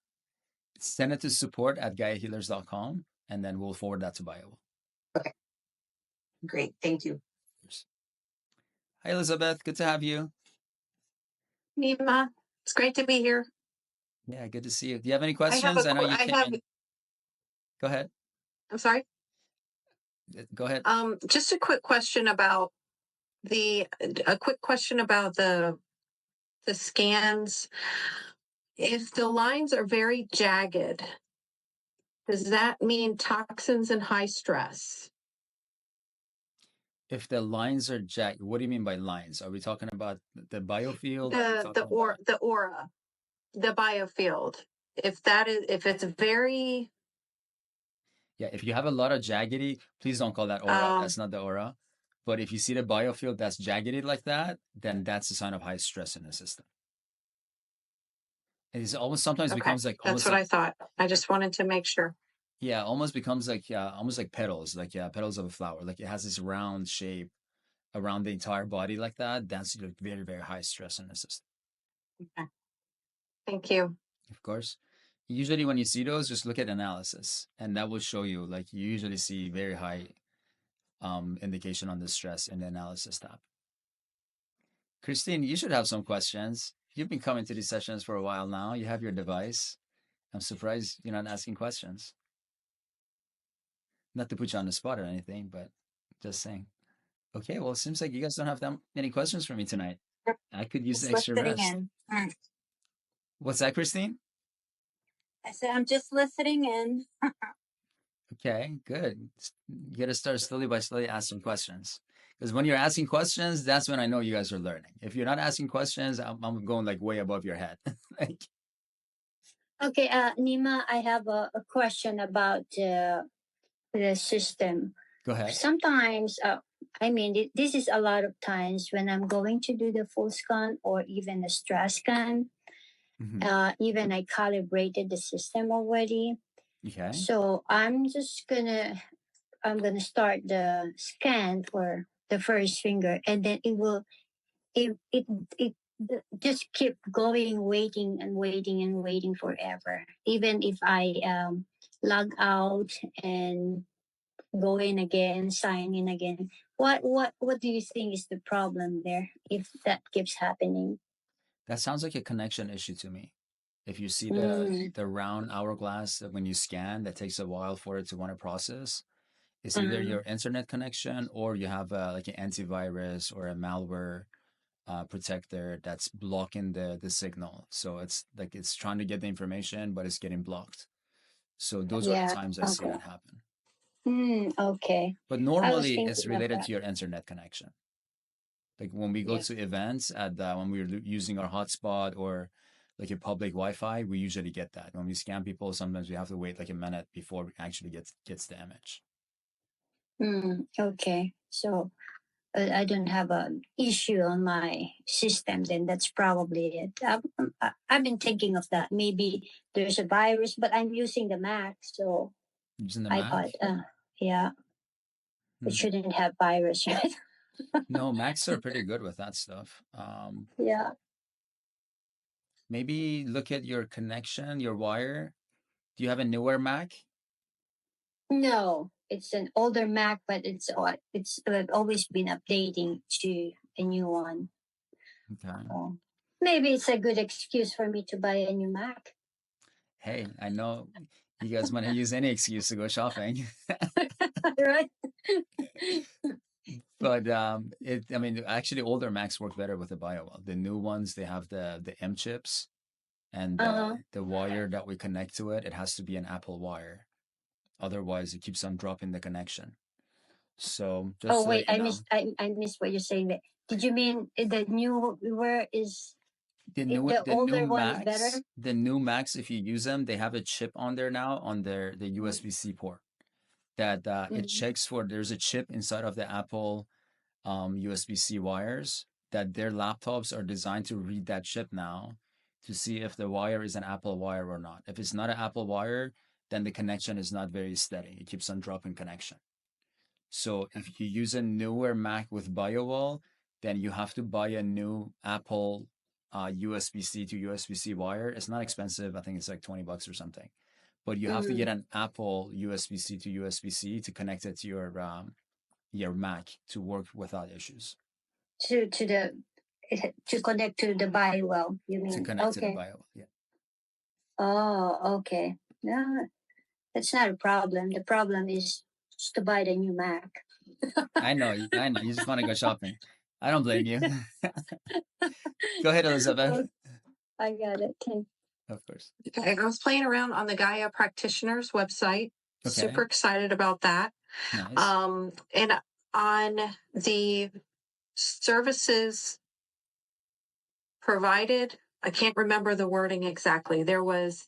Speaker 1: Send it to support@gaiahealers.com, and then we'll forward that to biowell.
Speaker 2: Okay. Great. Thank you.
Speaker 1: Hi, Elizabeth. Good to have you.
Speaker 5: Nima, it's great to be here.
Speaker 1: Yeah, good to see you. Do you have any questions? I know you came. Go ahead.
Speaker 5: I'm sorry.
Speaker 1: Go ahead.
Speaker 5: Just a quick question about the scans. If the lines are very jagged, does that mean toxins and high stress?
Speaker 1: If the lines are jagged, what do you mean by lines? Are we talking about the biofield?
Speaker 5: The aura, the biofield. If it's very,
Speaker 1: yeah, if you have a lot of jaggedy, please don't call that aura. That's not the aura. But if you see the biofield that's jaggedy like that, then that's a sign of high stress in the system. It's almost sometimes becomes like
Speaker 5: that's what I thought. I just wanted to make sure.
Speaker 1: Yeah, almost becomes like almost like petals, like petals of a flower. Like it has this round shape around the entire body like that. That's like very, very high stress in the system.
Speaker 5: Okay. Thank you.
Speaker 1: Of course. Usually when you see those, just look at analysis, and that will show you, like you usually see very high indication on the stress in the analysis tab. Christine, you should have some questions. You've been coming to these sessions for a while now. You have your device. I'm surprised you're not asking questions. Not to put you on the spot or anything, but just saying. Okay, well, it seems like you guys don't have that many questions for me tonight. I could use the extra rest. What's that, Christine?
Speaker 7: I said, I'm just listening in.
Speaker 1: Okay, good. You got to start slowly by slowly asking questions. Because when you're asking questions, that's when I know you guys are learning. If you're not asking questions, I'm going like way above your head. Like,
Speaker 7: okay, Nima, I have a question about the system.
Speaker 1: Go ahead.
Speaker 7: Sometimes, this is a lot of times when I'm going to do the full scan or even the stress scan. Even I calibrated the system already.
Speaker 1: Okay.
Speaker 7: So I'm gonna start the scan for the first finger, and then it just keep going, waiting and waiting and waiting forever. Even if I log out and go in again, sign in again. What do you think is the problem there if that keeps happening?
Speaker 1: That sounds like a connection issue to me. If you see
Speaker 7: Mm.
Speaker 1: the round hourglass that when you scan, that takes a while for it to want to process. It's either your internet connection or you have like an antivirus or a malware protector that's blocking the signal. So it's like it's trying to get the information, but it's getting blocked. So those are the
Speaker 7: Yeah.
Speaker 1: times I see
Speaker 7: Okay.
Speaker 1: that happen.
Speaker 7: Okay.
Speaker 1: But
Speaker 7: I was
Speaker 1: normally it's
Speaker 7: thinking of
Speaker 1: related
Speaker 7: that.
Speaker 1: to your internet connection. Like when we go
Speaker 7: Yeah.
Speaker 1: to events when we're using our hotspot or like a public Wi-Fi, we usually get that. When we scan people, sometimes we have to wait like a minute before we actually gets the image.
Speaker 7: Okay. So I don't have an issue on my system, then that's probably it. I've been thinking of that. Maybe there's a virus, but I'm using the Mac, so
Speaker 1: Using the
Speaker 7: I
Speaker 1: Mac?
Speaker 7: thought, yeah, it
Speaker 1: Hmm.
Speaker 7: shouldn't have virus, right?
Speaker 1: No, Macs are pretty good with that stuff.
Speaker 7: Yeah.
Speaker 1: Maybe look at your connection, your wire. Do you have a newer Mac?
Speaker 7: No, it's an older Mac, but it's always been updating to a new one.
Speaker 1: Okay.
Speaker 7: Maybe it's a good excuse for me to buy a new Mac.
Speaker 1: Hey, I know you guys want to use any excuse to go shopping.
Speaker 7: Right?
Speaker 1: But I mean, actually, older Macs work better with the biowell. The new ones, they have the M chips, and the wire that we connect to it, it has to be an Apple wire. Otherwise, it keeps on dropping the connection. So just
Speaker 7: Oh
Speaker 1: to
Speaker 7: wait,
Speaker 1: let you
Speaker 7: I
Speaker 1: know,
Speaker 7: missed. I missed what you're saying. There. Did you mean the new? Where is the
Speaker 1: the new
Speaker 7: older one is better?
Speaker 1: Macs, if you use them, they have a chip on there now on the USB-C port that it checks for. There's a chip inside of the Apple USB-C wires that their laptops are designed to read that chip now to see if the wire is an Apple wire or not. If it's not an Apple wire, then the connection is not very steady. It keeps on dropping connection. So if you use a newer Mac with biowell, then you have to buy a new Apple USB-C to USB-C wire. It's not expensive. I think it's like $20 or something. But you have to get an Apple USB-C to USB-C to connect it to your Mac to work without issues.
Speaker 7: To connect to the biowell. You mean?
Speaker 1: To connect to the biowell, yeah.
Speaker 7: Oh, okay. No, that's not a problem. The problem is just to buy the new Mac.
Speaker 1: I know. You just want to go shopping. I don't blame you. Go ahead, Elizabeth.
Speaker 7: I got it.
Speaker 1: Of course.
Speaker 2: I was playing around on the Gaia Practitioners website.
Speaker 1: Okay.
Speaker 2: Super excited about that.
Speaker 1: Nice.
Speaker 2: And on the services provided, I can't remember the wording exactly. There was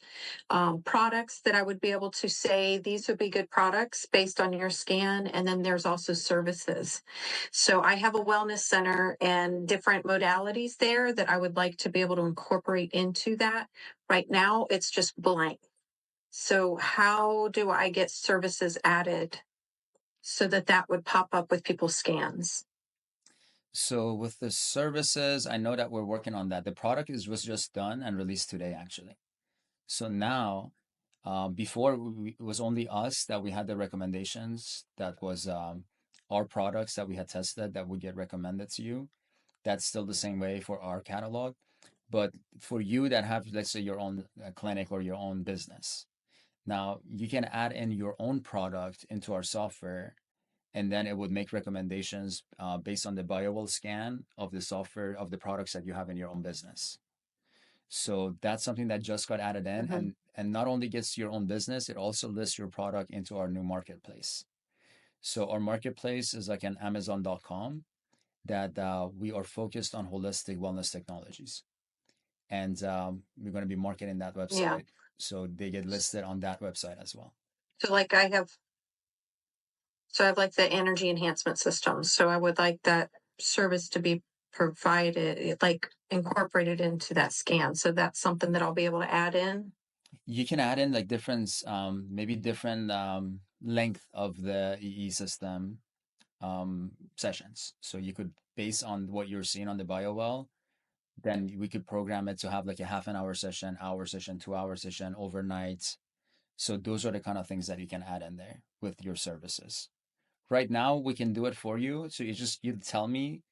Speaker 2: products that I would be able to say these would be good products based on your scan, and then there's also services. So I have a wellness center and different modalities there that I would like to be able to incorporate into that. Right now, it's just blank. So how do I get services added so that would pop up with people's scans?
Speaker 1: So with the services, I know that we're working on that. The product was just done and released today, actually. So now, before it was only us that we had the recommendations. That was our products that we had tested that would get recommended to you. That's still the same way for our catalog. But for you that have, let's say, your own clinic or your own business, now you can add in your own product into our software, and then it would make recommendations based on the biowell scan of the software of the products that you have in your own business. So that's something that just got added in, and not only gets your own business, it also lists your product into our new marketplace. So our marketplace is like an Amazon.com that we are focused on holistic wellness technologies, and we're going to be marketing that website, so they get listed on that website as well.
Speaker 2: So like I have like the energy enhancement system. So I would like that service to be provided, like incorporated into that scan. So that's something that I'll be able to add in.
Speaker 1: You can add in like different, maybe different length of the EE system sessions. So you could, based on what you're seeing on the biowell, then we could program it to have like a half an hour session, hour session, 2 hour session, overnight. So those are the kind of things that you can add in there with your services. Right now, we can do it for you. So you tell me,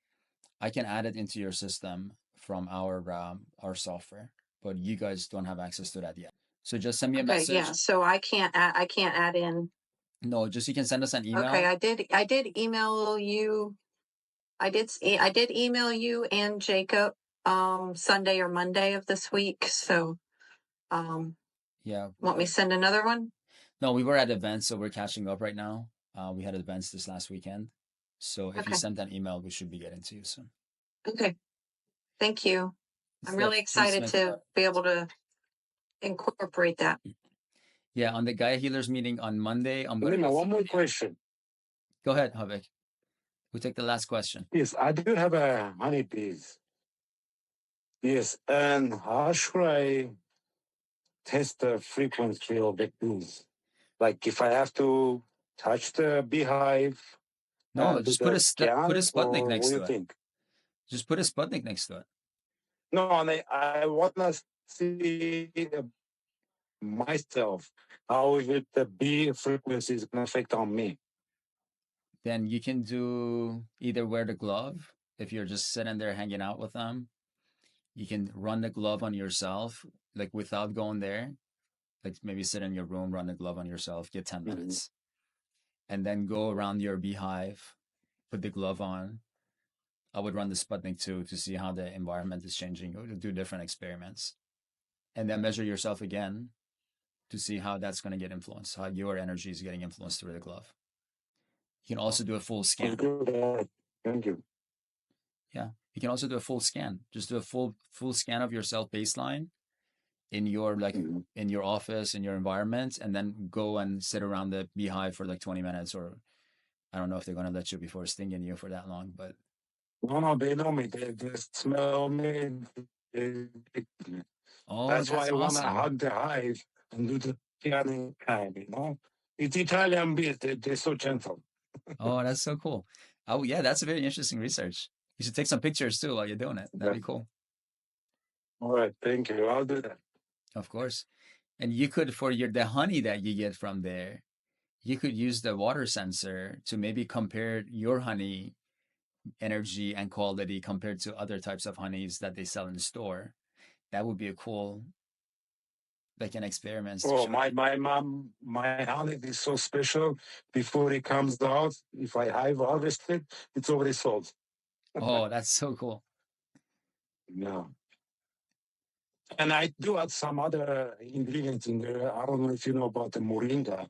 Speaker 1: I can add it into your system from our software, but you guys don't have access to that yet. So just send me a
Speaker 3: Okay,
Speaker 1: message.
Speaker 3: yeah. So I can't add in.
Speaker 1: No, just you can send us an email.
Speaker 3: Okay, I did email you. I did email you and Jacob Sunday or Monday of this week. So
Speaker 1: Yeah.
Speaker 3: want me to send another one?
Speaker 1: No, we were at events, so we're catching up right now. We had events this last weekend. So if you
Speaker 3: Okay.
Speaker 1: send that email, we should be getting to you soon.
Speaker 3: Okay. Thank you. I'm
Speaker 1: Steph,
Speaker 3: really
Speaker 1: please
Speaker 3: excited
Speaker 1: make-
Speaker 3: to be able to incorporate that.
Speaker 1: Yeah, on the Gaia Healers meeting on Monday, I'm going to
Speaker 6: Lima, one more question.
Speaker 1: Go ahead, Havik. We take the last question.
Speaker 6: Yes, I do have a honeybees. Yes, and how should I test the frequency of the bees? Like if I have to touch the beehive,
Speaker 1: No,
Speaker 6: do
Speaker 1: just
Speaker 6: the
Speaker 1: put a
Speaker 6: scan,
Speaker 1: Sputnik
Speaker 6: or
Speaker 1: next
Speaker 6: what do
Speaker 1: to
Speaker 6: you
Speaker 1: it.
Speaker 6: think?
Speaker 1: Just put a Sputnik next to it.
Speaker 6: No, and I want to see myself how is it the bee frequency is going to affect on me.
Speaker 1: Then you can do either wear the glove if you're just sitting there hanging out with them. You can run the glove on yourself, like without going there. Like maybe sit in your room, run the glove on yourself, get 10 minutes. And then go around your beehive, put the glove on. I would run the Sputnik too to see how the environment is changing, or to do different experiments. And then measure yourself again to see how that's going to get influenced, how your energy is getting influenced through the glove. You can also do a full scan.
Speaker 6: Thank you.
Speaker 1: Yeah, you can also do a full scan. Just do a full scan of yourself baseline in your in your office, in your environment, and then go and sit around the beehive for like 20 minutes, or I don't know if they're going to let you before stinging you for that long, but
Speaker 6: No, they know me. They smell me. That's why I want to hug the hive and do the scanning kind, you know? It's Italian bees. They're so gentle.
Speaker 1: Oh, that's so cool. Oh, yeah, that's a very interesting research. You should take some pictures too while you're doing it. That'd be cool.
Speaker 6: All right, thank you. I'll do that.
Speaker 1: Of course. And you could, for the honey that you get from there, you could use the water sensor to maybe compare your honey energy and quality compared to other types of honeys that they sell in the store. That would be a cool, like an experiment.
Speaker 6: Oh, my honey is so special. Before it comes out, if I hive harvest it, it's already sold.
Speaker 1: Oh, that's so cool.
Speaker 6: Yeah. And I do add some other ingredients in there. I don't know if you know about the moringa.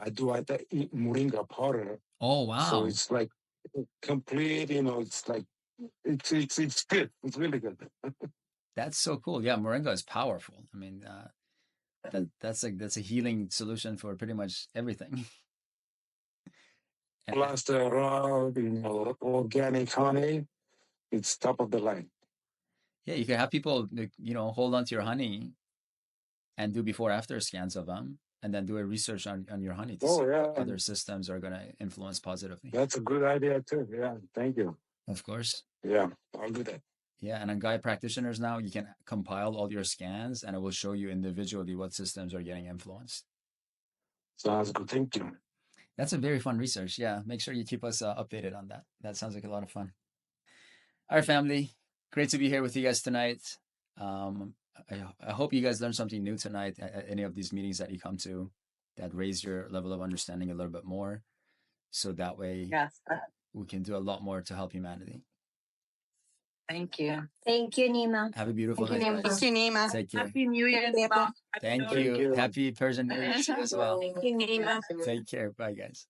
Speaker 6: I do add the moringa powder.
Speaker 1: Oh, wow.
Speaker 6: So it's like complete, it's like, it's good. It's really good.
Speaker 1: That's so cool. Yeah, moringa is powerful. I mean, that's a healing solution for pretty much everything.
Speaker 6: Plus the raw, organic honey, it's top of the line.
Speaker 1: Yeah, you can have people, hold on to your honey and do before after scans of them, and then do a research on your honey to see what other systems are going to influence positively.
Speaker 6: That's a good idea too. Yeah, thank you.
Speaker 1: Of course.
Speaker 6: Yeah, I'll do that.
Speaker 1: Yeah, and on Gaia Practitioners now, you can compile all your scans, and it will show you individually what systems are getting influenced.
Speaker 6: Sounds good. Thank you.
Speaker 1: That's a very fun research. Yeah, make sure you keep us updated on that. That sounds like a lot of fun. All right, family. Great to be here with you guys tonight. I hope you guys learned something new tonight at any of these meetings that you come to that raise your level of understanding a little bit more. So that way we can do a lot more to help humanity.
Speaker 4: Thank you.
Speaker 7: Thank you, Nima.
Speaker 1: Have a beautiful night, guys.
Speaker 5: Thank you, Nima.
Speaker 1: Take care.
Speaker 4: Happy New Year, Nima.
Speaker 1: Thank you. Happy Persian New Year as well.
Speaker 3: Thank you, Nima.
Speaker 1: Take care. Bye, guys.